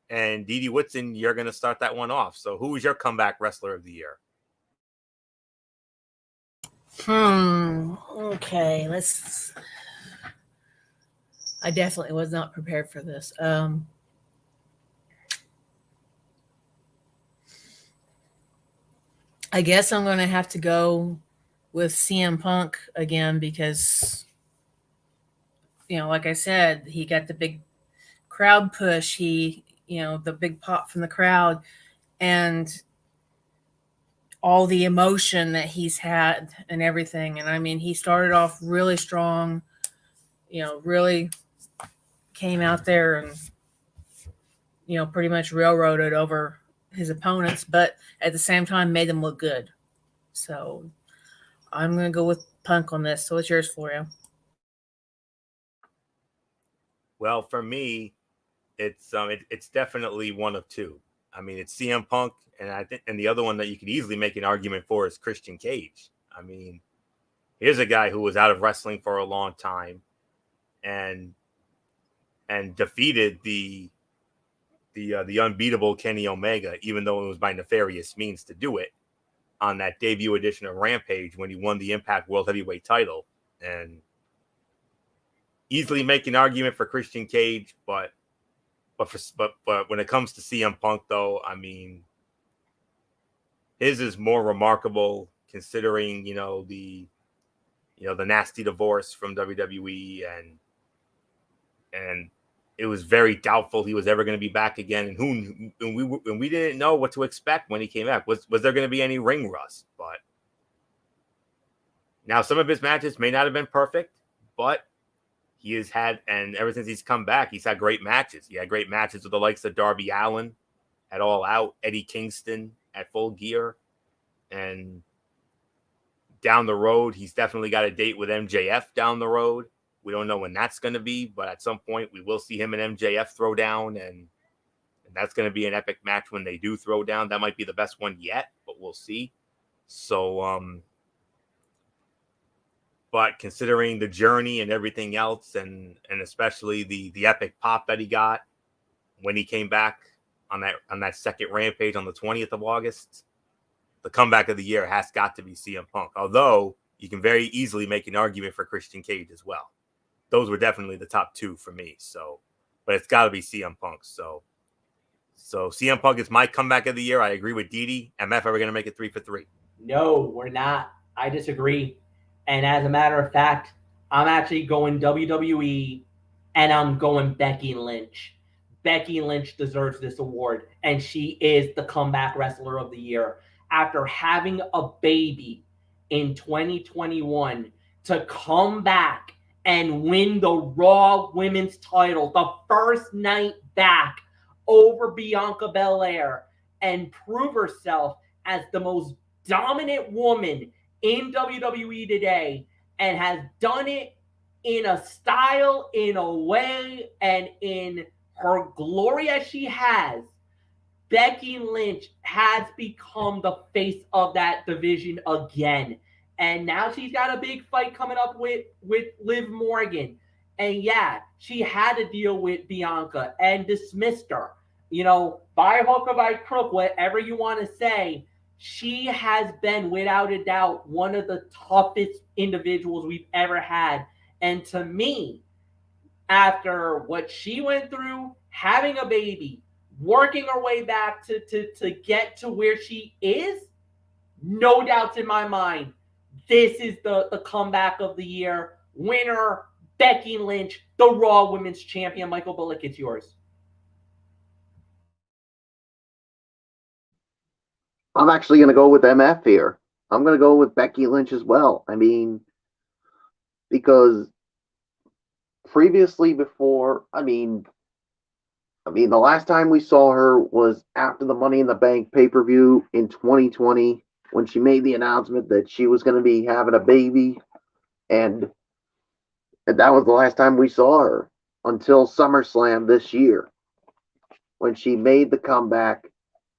And Dee Dee Whitson, you're going to start that one off. So who is your comeback wrestler of the year? Okay, I definitely was not prepared for this. I guess I'm going to have to go with CM Punk again because, like I said, he got the big crowd push. The big pop from the crowd and all the emotion that he's had and everything. And I mean, he started off really strong, really came out there and, pretty much railroaded over his opponents, but at the same time made them look good. So I'm going to go with Punk on this. So what's yours, Florio? Well, for me, it's definitely one of two. I mean, it's CM Punk, and I think, and the other one that you could easily make an argument for is Christian Cage. I mean, here's a guy who was out of wrestling for a long time, and defeated the unbeatable Kenny Omega, even though it was by nefarious means to do it, on that debut edition of Rampage when he won the Impact World Heavyweight title, and easily make an argument for Christian Cage, but when it comes to CM Punk, though, I mean, his is more remarkable considering the nasty divorce from WWE, and it was very doubtful he was ever going to be back again, and we didn't know what to expect when he came back. Was there going to be any ring rust? But now some of his matches may not have been perfect, but he has had, and ever since he's come back, he's had great matches. He had great matches with the likes of Darby Allin at All Out, Eddie Kingston at Full Gear, and down the road, he's definitely got a date with MJF down the road. We don't know when that's going to be, but at some point we will see him and MJF throw down, and that's going to be an epic match when they do throw down. That might be the best one yet, but we'll see. So, but considering the journey and everything else, and especially the epic pop that he got when he came back on that second Rampage on the 20th of August, the comeback of the year has got to be CM Punk. Although you can very easily make an argument for Christian Cage as well. Those were definitely the top two for me. So, but it's got to be CM Punk. So CM Punk is my comeback of the year. I agree with Dee Dee. MF, are we going to make it 3 for 3? No, we're not. I disagree. And as a matter of fact, I'm actually going WWE, and I'm going Becky Lynch. Becky Lynch deserves this award, and she is the comeback wrestler of the year. After having a baby in 2021, to come back and win the Raw Women's title, the first night back over Bianca Bel Air, and prove herself as the most dominant woman in WWE today, and has done it in a style, in a way, and in her glory as she has. Becky Lynch has become the face of that division again. And now she's got a big fight coming up with Liv Morgan. And yeah, she had to deal with Bianca and dismissed her. By hook or by crook, whatever you want to say, she has been, without a doubt, one of the toughest individuals we've ever had. And to me, after what she went through, having a baby, working her way back to get to where she is, no doubts in my mind, this is the comeback of the year. Winner, Becky Lynch, the Raw Women's Champion. Michael Bullock, it's yours. I'm actually going to go with MF here. I'm going to go with Becky Lynch as well. I mean, because previously before, I mean, the last time we saw her was after the Money in the Bank pay-per-view in 2020, when she made the announcement that she was going to be having a baby, and that was the last time we saw her until SummerSlam this year, when she made the comeback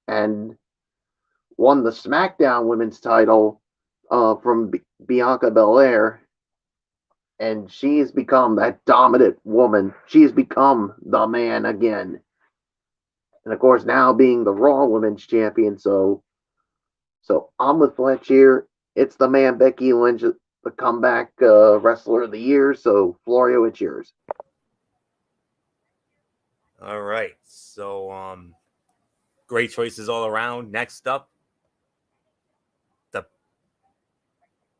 and won the Smackdown Women's title from Bianca Belair, and she has become that dominant woman. She has become the man again. and of course now being the Raw Women's Champion. So I'm with Fletch here. It's the man Becky Lynch, the comeback wrestler of the year. So Florio, it's yours. All right. So great choices all around. Next up,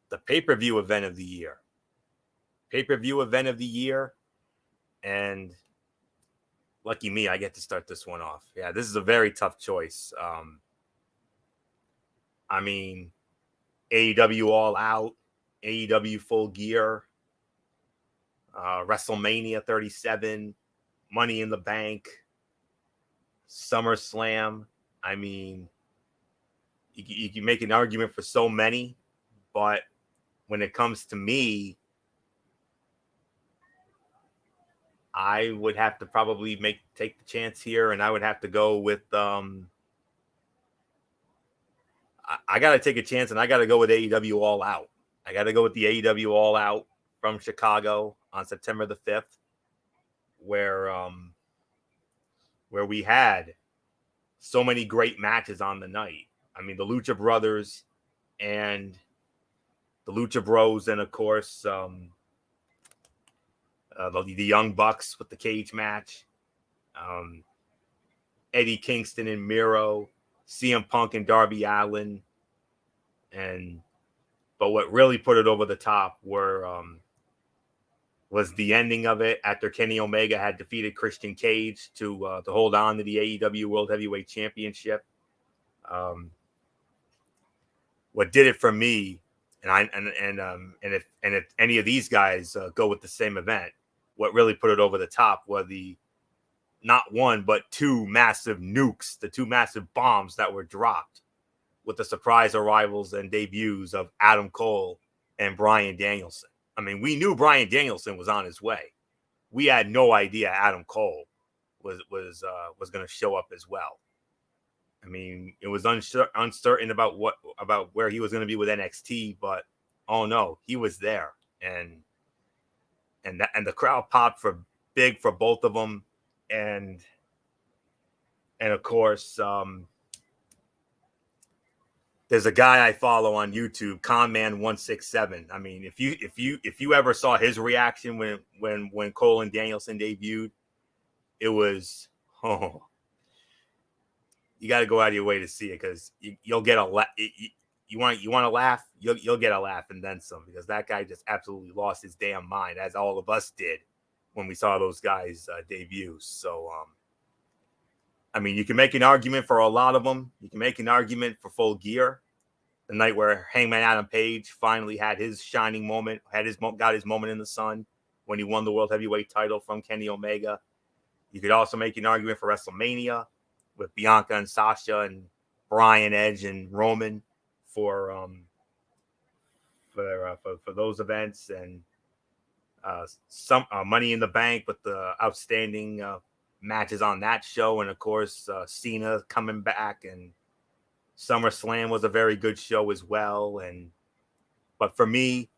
the pay-per-view event of the year. Pay-per-view event of the year. And lucky me, I get to start this one off. Yeah, this is a very tough choice. I mean, AEW All Out, AEW Full Gear, WrestleMania 37, Money in the Bank, SummerSlam. I mean, you can make an argument for so many, but when it comes to me, I would have to probably take the chance here, and I would have to go with I got to take a chance, and I got to go with AEW All Out. I got to go with the AEW All Out from Chicago on September the 5th, where we had so many great matches on the night. I mean, the Lucha Brothers and the Lucha Bros, and of course, the Young Bucks with the cage match. Eddie Kingston and Miro, CM Punk and Darby Allin, but what really put it over the top was the ending of it after Kenny Omega had defeated Christian Cage to hold on to the AEW World Heavyweight Championship. What did it for me, and if any of these guys go with the same event, what really put it over the top were the not one but two massive nukes, the two massive bombs that were dropped with the surprise arrivals and debuts of Adam Cole and Bryan Danielson. I mean, we knew Bryan Danielson was on his way. We had no idea Adam Cole was going to show up as well. I mean, it was uncertain about where he was going to be with NXT, but oh no, he was there, and the crowd popped for big for both of them, and of course, there's a guy I follow on YouTube, Conman167. I mean, if you ever saw his reaction when Cole and Danielson debuted, it was you got to go out of your way to see it, because you'll get a laugh. You want to laugh, you'll get a laugh and then some, because that guy just absolutely lost his damn mind, as all of us did when we saw those guys debut. So, I mean, you can make an argument for a lot of them. You can make an argument for Full Gear, the night where Hangman Adam Page finally had his shining moment, got his moment in the sun when he won the World Heavyweight title from Kenny Omega. You could also make an argument for WrestleMania with Bianca and Sasha and Bryan, Edge, and Roman for those events, and some Money in the Bank with the outstanding matches on that show, and of course Cena coming back, and SummerSlam was a very good show as well. But for me,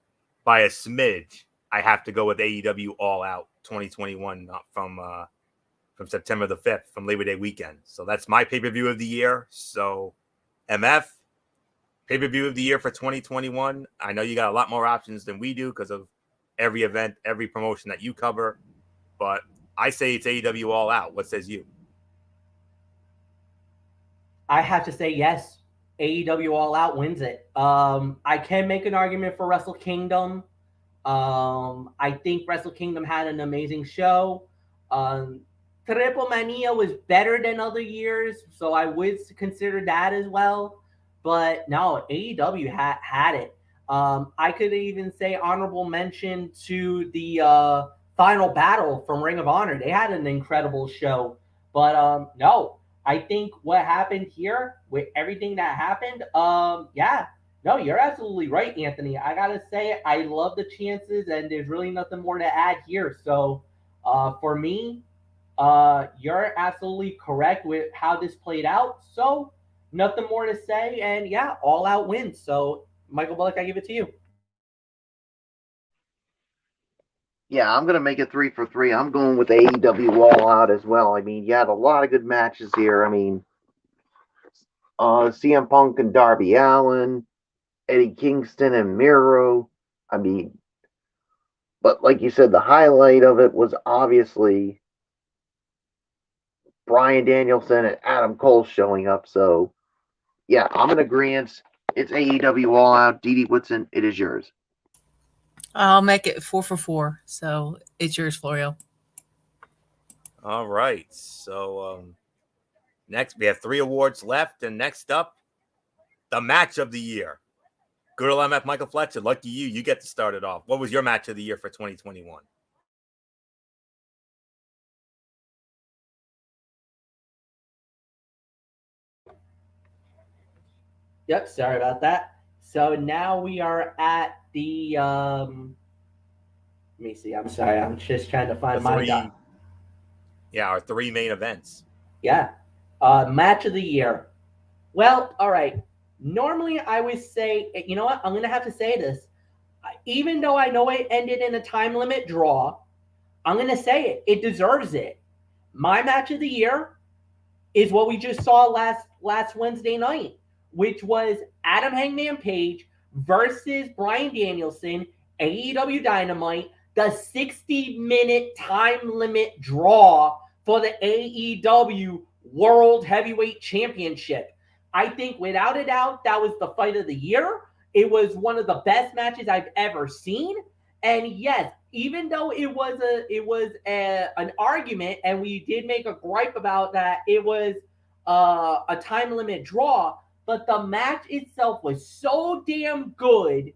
by a smidge, I have to go with AEW All Out 2021 from September the 5th, from Labor Day weekend. So that's my pay-per-view of the year. So MF, pay-per-view of the year for 2021. I know you got a lot more options than we do because of every event, every promotion that you cover, but I say it's AEW All Out. What says you? I have to say yes. AEW All Out wins it. I can make an argument for Wrestle Kingdom. I think Wrestle Kingdom had an amazing show. Triple Mania was better than other years, so I would consider that as well. But no, AEW had it. I could even say honorable mention to the Final Battle from Ring of Honor. They had an incredible show. But no, I think what happened here with everything that happened, no, you're absolutely right, Anthony. I gotta say, I love the chances, and there's really nothing more to add here. So, for me, you're absolutely correct with how this played out. So, nothing more to say, and yeah, All Out wins. So, Michael Bullock, I give it to you. Yeah, I'm gonna make it 3 for 3. I'm going with AEW All Out as well. I mean, you had a lot of good matches here. I mean, CM Punk and Darby Allin, Eddie Kingston and Miro. I mean, but like you said, the highlight of it was obviously Bryan Danielson and Adam Cole showing up. So, yeah, I'm in agreement. It's AEW All Out. Dee Woodson, it is yours. I'll make it 4 for 4. So it's yours, Florio. All right. So next we have 3 awards left, and next up, the match of the year. Good old MF Michael Fletcher. Lucky you. You get to start it off. What was your match of the year for 2021? Yep, sorry about that. So now we are at the let me see. I'm sorry. I'm just trying to find my doc. Yeah, our 3 main events. Yeah. Match of the year. Well, all right. Normally I would say, you know what? I'm going to have to say this. Even though I know it ended in a time limit draw, I'm going to say it. It deserves it. My match of the year is what we just saw last Wednesday night, which was Adam Hangman Page versus Bryan Danielson, AEW Dynamite, the 60-minute time limit draw for the AEW World Heavyweight Championship. I think without a doubt that was the fight of the year. It was one of the best matches I've ever seen. And yes, even though it was an argument, and we did make a gripe about that, it was a time limit draw, but the match itself was so damn good.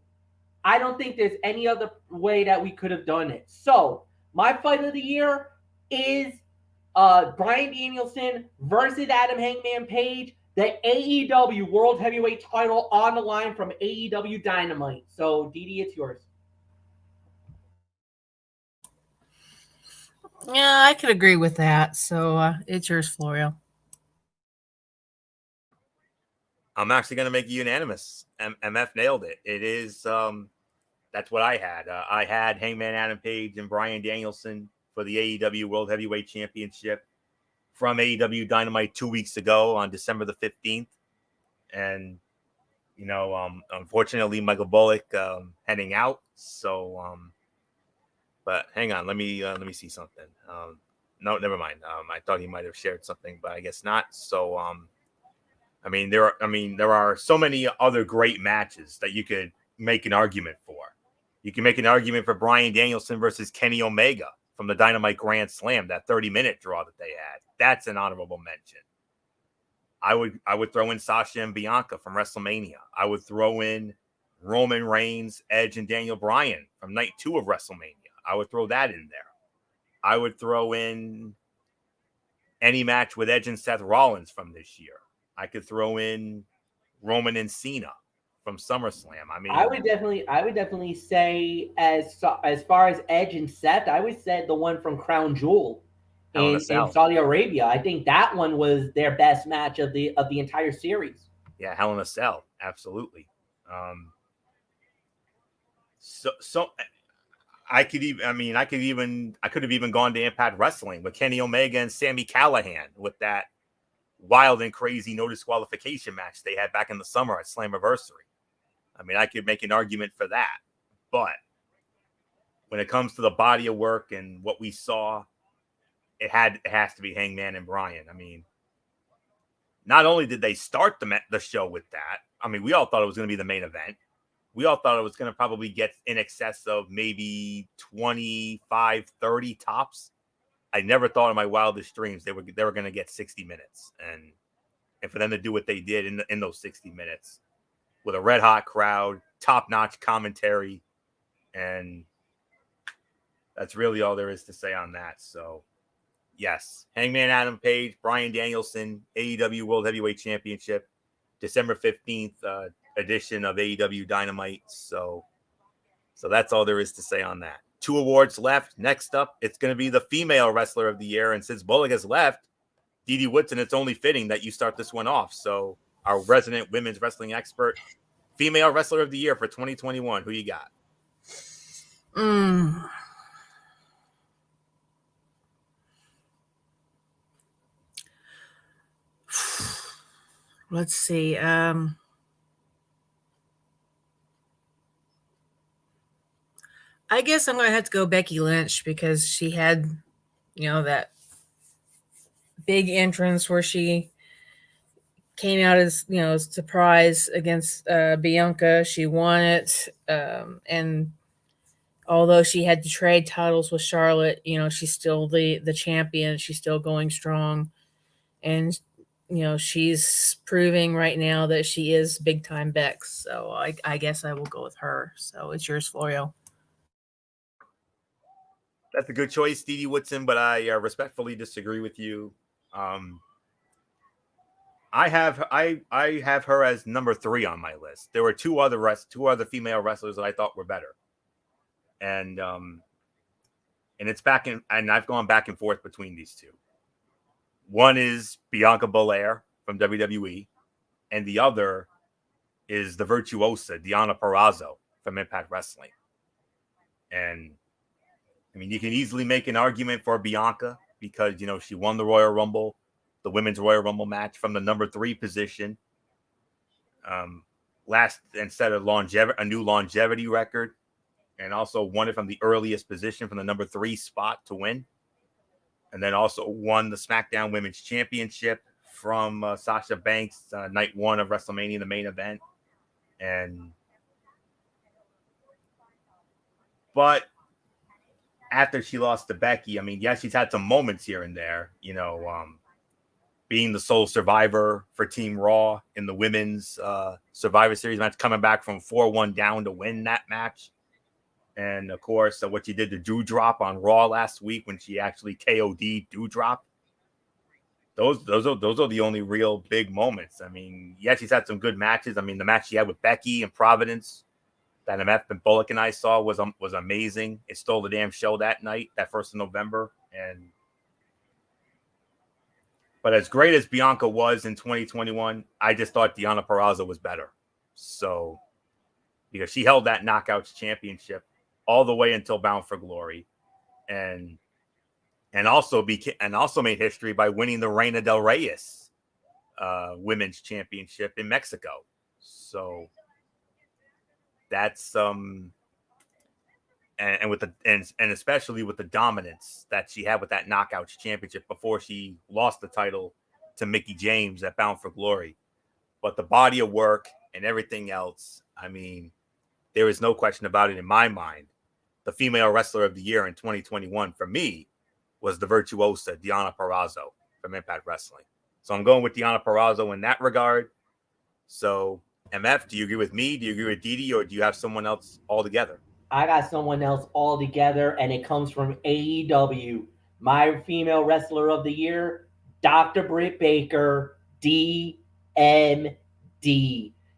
I don't think there's any other way that we could have done it. So my fight of the year is Bryan Danielson versus Adam Hangman Page, the AEW World Heavyweight Title on the line from AEW Dynamite. So Didi, it's yours. Yeah, I could agree with that. So it's yours, Florio. I'm actually going to make it unanimous. MF nailed it. It is, that's what I had. I had Hangman Adam Page and Bryan Danielson for the AEW World Heavyweight Championship from AEW Dynamite 2 weeks ago on December the 15th. And, you know, unfortunately, Michael Bullock heading out. So, but hang on, let me see something. No, never mind. I thought he might have shared something, but I guess not. So, I mean, there are so many other great matches that you could make an argument for. You can make an argument for Bryan Danielson versus Kenny Omega from the Dynamite Grand Slam, that 30-minute draw that they had. That's an honorable mention. I would throw in Sasha and Bianca from WrestleMania. I would throw in Roman Reigns, Edge, and Daniel Bryan from night 2 of WrestleMania. I would throw that in there. I would throw in any match with Edge and Seth Rollins from this year. I could throw in Roman and Cena from SummerSlam. I mean, I would definitely say as far as Edge and Seth, I would say the one from Crown Jewel in Saudi Arabia. I think that one was their best match of the entire series. Yeah, Hell in a Cell, absolutely. So I could have even gone to Impact Wrestling with Kenny Omega and Sami Callihan with that wild and crazy no disqualification match they had back in the summer at Slammiversary. I mean, I could make an argument for that. But when it comes to the body of work and what we saw, it has to be Hangman and Bryan. I mean, not only did they start the show with that, I mean, we all thought it was going to be the main event. We all thought it was going to probably get in excess of maybe 25, 30 tops. I never thought in my wildest dreams they were going to get 60 minutes. And for them to do what they did in those 60 minutes with a red hot crowd, top-notch commentary, and that's really all there is to say on that. So, yes, Hangman Adam Page, Bryan Danielson, AEW World Heavyweight Championship, December 15th edition of AEW Dynamite. So that's all there is to say on that. 2 awards left. Next up, it's going to be the Female Wrestler of the Year. And since Bullock has left, Didi Woodson, it's only fitting that you start this one off. So our resident women's wrestling expert, Female Wrestler of the Year for 2021. Who you got? Let's see. I guess I'm going to have to go Becky Lynch because she had, that big entrance where she came out as, surprise against Bianca. She won it. And although she had to trade titles with Charlotte, she's still the champion. She's still going strong. And, she's proving right now that she is big time Bex. So I guess I will go with her. So it's yours, Florio. That's a good choice, Dee Dee Woodson, but I respectfully disagree with you. I have her as number 3 on my list. There were two other female wrestlers that I thought were better, and it's and I've gone back and forth between these two. One is Bianca Bel Air from WWE, and the other is the Virtuosa, Deonna Purrazzo from Impact Wrestling. And I mean, you can easily make an argument for Bianca because, she won the Royal Rumble, the Women's Royal Rumble match from the number 3 position. Instead of a new longevity record, and also won it from the earliest position from the number 3 spot to win. And then also won the Smackdown Women's Championship from Sasha Banks, night 1 of WrestleMania, the main event. But after she lost to Becky, I mean, yeah, she's had some moments here and there, being the sole survivor for Team Raw in the women's Survivor Series match, coming back from 4-1 down to win that match. And of course, what she did to Doudrop on Raw last week when she actually KO'd Doudrop. Those are the only real big moments. I mean, yeah, she's had some good matches. I mean, the match she had with Becky in Providence that MF and Bullock and I saw was amazing. It stole the damn show that night, that 1st of November. But as great as Bianca was in 2021, I just thought Deonna Purrazzo was better. So, because she held that Knockouts championship all the way until Bound for Glory, and also made history by winning the Reina del Reyes women's championship in Mexico. So that's and especially with the dominance that she had with that Knockouts championship before she lost the title to Mickie James at Bound for Glory. But the body of work and everything else, I mean, there is no question about it in my mind. The female wrestler of the year in 2021 for me was the Virtuosa, Deonna Purrazzo from Impact Wrestling. So I'm going with Deonna Purrazzo in that regard. So, MF, do you agree with me? Do you agree with Dee Dee, or do you have someone else altogether? I got someone else altogether, and it comes from AEW. My female wrestler of the year, Dr. Britt Baker, DMD.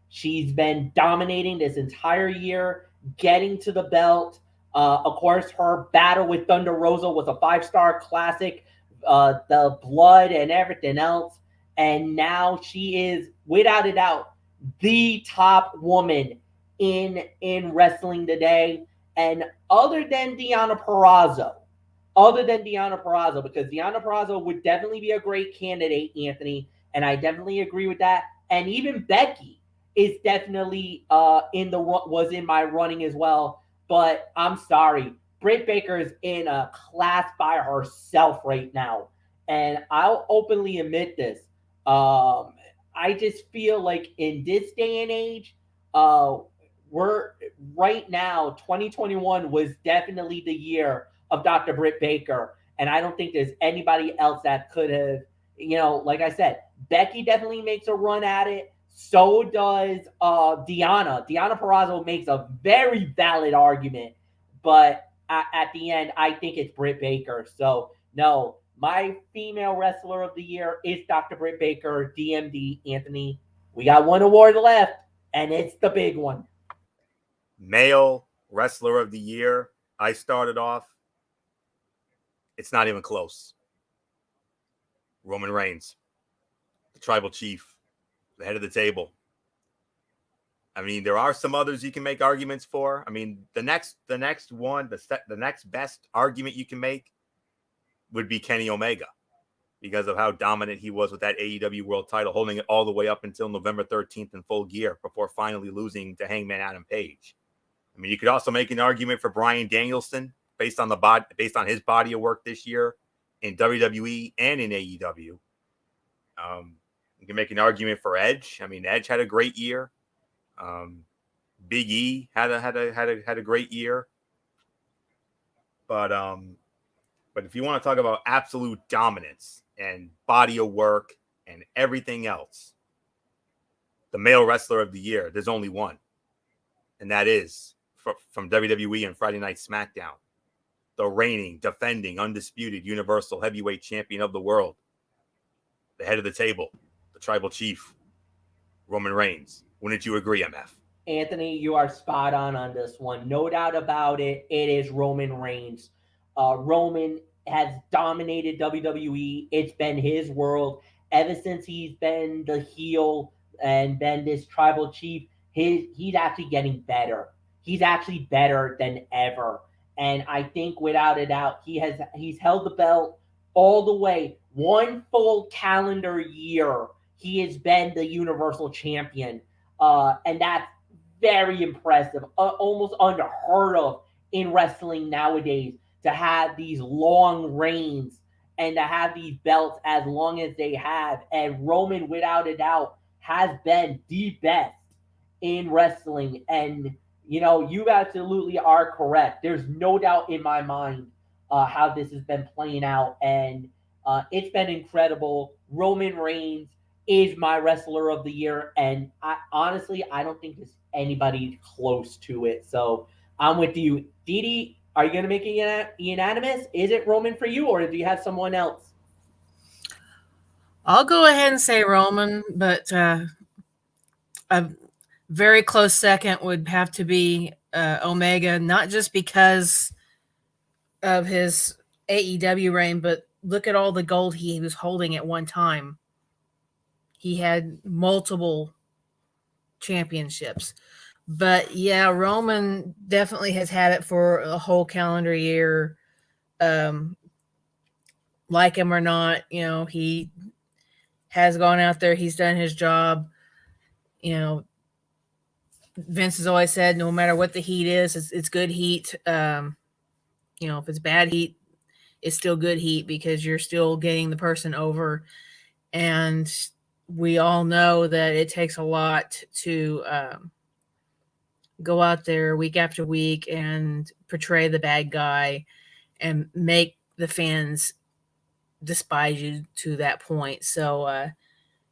She's been dominating this entire year, getting to the belt. Of course, her battle with Thunder Rosa was a 5-star classic. The blood and everything else. And now she is, without a doubt, the top woman in wrestling today. And other than Deonna Purrazzo, because Deonna Purrazzo would definitely be a great candidate, Anthony, and I definitely agree with that. And even Becky is definitely was in my running as well. But I'm sorry, Britt Baker is in a class by herself right now, and I'll openly admit this. I just feel like in this day and age, we're right now, 2021 was definitely the year of Dr. Britt Baker. And I don't think there's anybody else that could have, like I said, Becky definitely makes a run at it. So does Deonna. Deonna Purrazzo makes a very valid argument. But at the end, I think it's Britt Baker. So, no, my female wrestler of the year is Dr. Britt Baker, DMD. Anthony, we got one award left, and it's the big one. Male wrestler of the year, I started off. It's not even close. Roman Reigns, the tribal chief, the head of the table. I mean, there are some others you can make arguments for. I mean, the next best argument you can make would be Kenny Omega. because of how dominant he was with that AEW World Title, holding it all the way up until November 13th in Full Gear before finally losing to Hangman Adam Page. I mean, you could also make an argument for Bryan Danielson based on his body of work this year in WWE and in AEW. You can make an argument for Edge. I mean, Edge had a great year. Big E had a great year. But if you want to talk about absolute dominance and body of work and everything else, the male wrestler of the year, there's only one, and that is from WWE and Friday Night Smackdown, the reigning, defending, undisputed Universal Heavyweight Champion of the world, the head of the table, the Tribal Chief, Roman Reigns. Wouldn't you agree, MF? Anthony, you are spot on this one. No doubt about it. It is Roman Reigns. Roman has dominated WWE. It's been his world ever since he's been the heel and been this Tribal Chief. He's actually getting better. He's actually better than ever. And I think without a doubt, he's held the belt all the way. One full calendar year, he has been the Universal Champion. And that's very impressive, almost unheard of in wrestling nowadays, to have these long reigns and to have these belts as long as they have. And Roman, without a doubt, has been the best in wrestling. And, you know, you absolutely are correct. There's no doubt in my mind how this has been playing out. And it's been incredible. Roman Reigns is my wrestler of the year. And honestly, I don't think there's anybody close to it. So I'm with you. Didi, are you going to make it unanimous? Is it Roman for you, or do you have someone else? I'll go ahead and say Roman, but a very close second would have to be Omega, not just because of his AEW reign, but look at all the gold he was holding at one time. He had multiple championships. But yeah, Roman definitely has had it for a whole calendar year. Like him or not, you know, he has gone out there. He's done his job. You know, Vince has always said, no matter what the heat is, it's good heat. You know, if it's bad heat, it's still good heat because you're still getting the person over. And we all know that it takes a lot to go out there week after week and portray the bad guy and make the fans despise you to that point. So,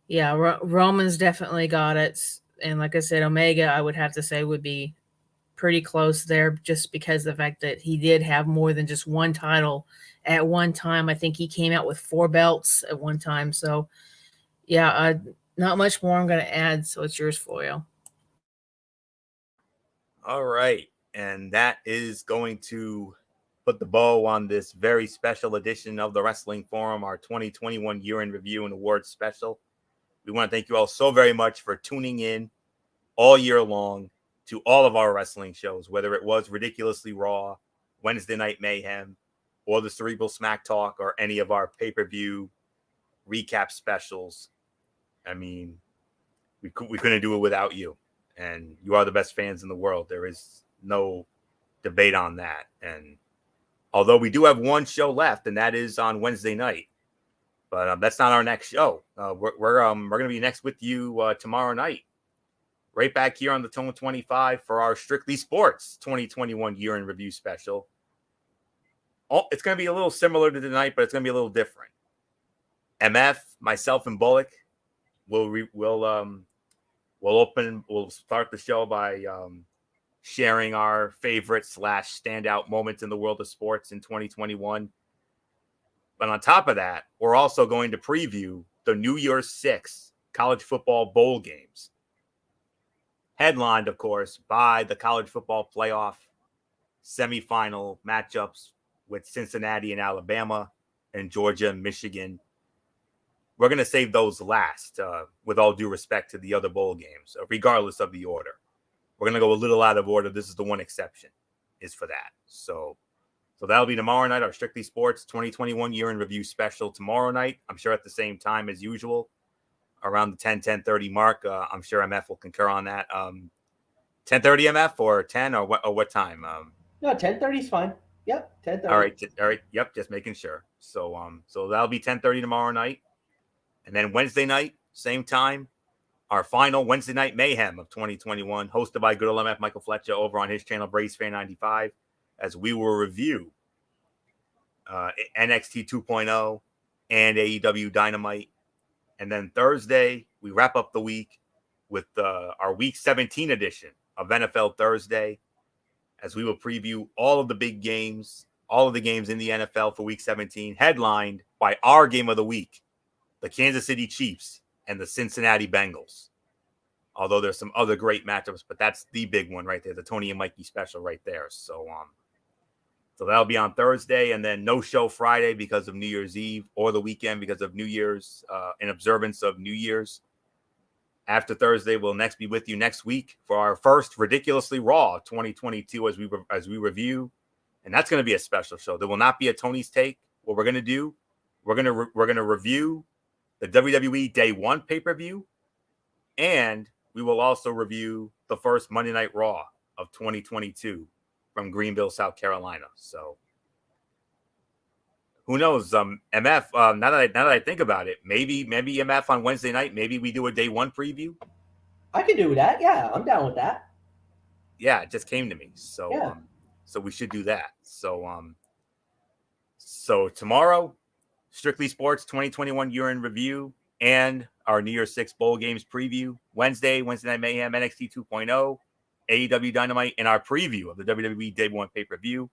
yeah, Roman's definitely got it. And like I said, Omega, I would have to say, would be pretty close there just because of the fact that he did have more than just one title at one time. I think he came out with 4 belts at one time. So, yeah, not much more I'm going to add. So it's yours, Foyle. All right. And that is going to put the bow on this very special edition of the Wrestling Forum, our 2021 year in review and awards special. We want to thank you all so very much for tuning in all year long to all of our wrestling shows, whether it was Ridiculously Raw, Wednesday Night Mayhem, or the Cerebral Smack Talk, or any of our pay-per-view recap specials. I mean, we couldn't do it without you. And you are the best fans in the world. There is no debate on that. And although we do have one show left, and that is on Wednesday night, but that's not our next show. We're going to be next with you tomorrow night, right back here on the Tone 25 for our Strictly Sports 2021 year in review special. It's going to be a little similar to tonight, but it's going to be a little different. MF, myself, and Bullock we'll start the show by sharing our favorite / standout moments in the world of sports in 2021. But on top of that, we're also going to preview the New Year's 6 college football bowl games. Headlined, of course, by the college football playoff semifinal matchups with Cincinnati and Alabama and Georgia and Michigan. We're going to save those last, with all due respect to the other bowl games, regardless of the order. We're going to go a little out of order. This is the one exception, is for that. So So that'll be tomorrow night, our Strictly Sports 2021 year in review special tomorrow night. I'm sure at the same time as usual, around the 10:30 mark. I'm sure MF will concur on that. 10:30 MF or 10 or what time? No, 10:30 is fine. Yep, 10:30. All right. Yep, just making sure. So that'll be 10:30 tomorrow night. And then Wednesday night, same time, our final Wednesday Night Mayhem of 2021, hosted by good old MF Michael Fletcher over on his channel, Brace Fan 95, as we will review NXT 2.0 and AEW Dynamite. And then Thursday, we wrap up the week with our Week 17 edition of NFL Thursday, as we will preview all of the big games, all of the games in the NFL for Week 17, headlined by our game of the week, the Kansas City Chiefs and the Cincinnati Bengals. Although there's some other great matchups, but that's the big one right there, the Tony and Mikey special right there. So that'll be on Thursday, and then no show Friday because of New Year's Eve, or the weekend because of New Year's, in observance of New Year's. After Thursday, we'll next be with you next week for our first Ridiculously Raw 2022 as we review, and that's going to be a special show. There will not be a Tony's Take. What we're going to do, we're going to review the WWE Day 1 pay-per-view, and we will also review the first Monday Night Raw of 2022 from Greenville, South Carolina. So who knows? MF, now that I think about it, maybe MF on Wednesday night, maybe we do a Day 1 preview. I can do that. Yeah, I'm down with that. Yeah, it just came to me. So Yeah. So we should do that. So tomorrow, Strictly Sports 2021 year in review and our New Year's 6 bowl games preview. Wednesday Night Mayhem, NXT 2.0, AEW Dynamite, and our preview of the WWE Day 1 pay-per-view.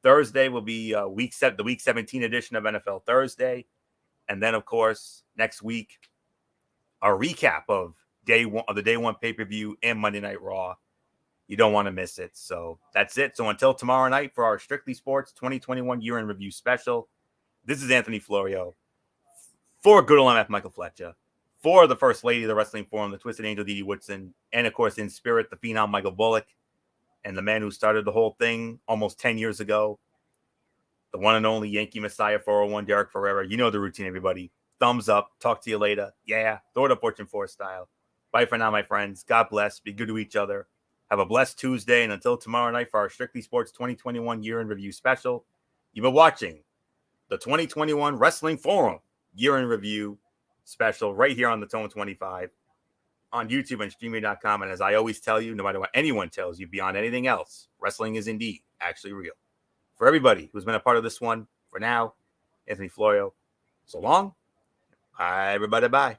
Thursday will be the Week 17 edition of NFL Thursday. And then, of course, next week, our recap of the Day 1 pay-per-view and Monday Night Raw. You don't want to miss it. So that's it. So until tomorrow night for our Strictly Sports 2021 year in review special, this is Anthony Florio for good old MF Michael Fletcher, for the First Lady of the Wrestling Forum, the Twisted Angel Dee Dee Woodson, and of course in spirit, the Phenom Michael Bullock, and the man who started the whole thing almost 10 years ago, the one and only Yankee Messiah 401, Derek Ferreira. You know the routine, everybody. Thumbs up. Talk to you later. Yeah. Throw it up Fortune 4 style. Bye for now, my friends. God bless. Be good to each other. Have a blessed Tuesday. And until tomorrow night for our Strictly Sports 2021 year in review special, you've been watching the 2021 Wrestling Forum year in review special right here on the Tone 25 on YouTube and streaming.com. And as I always tell you, no matter what anyone tells you, beyond anything else, wrestling is indeed actually real. For everybody who's been a part of this one, for now, Anthony Florio, so long. Bye, everybody. Bye.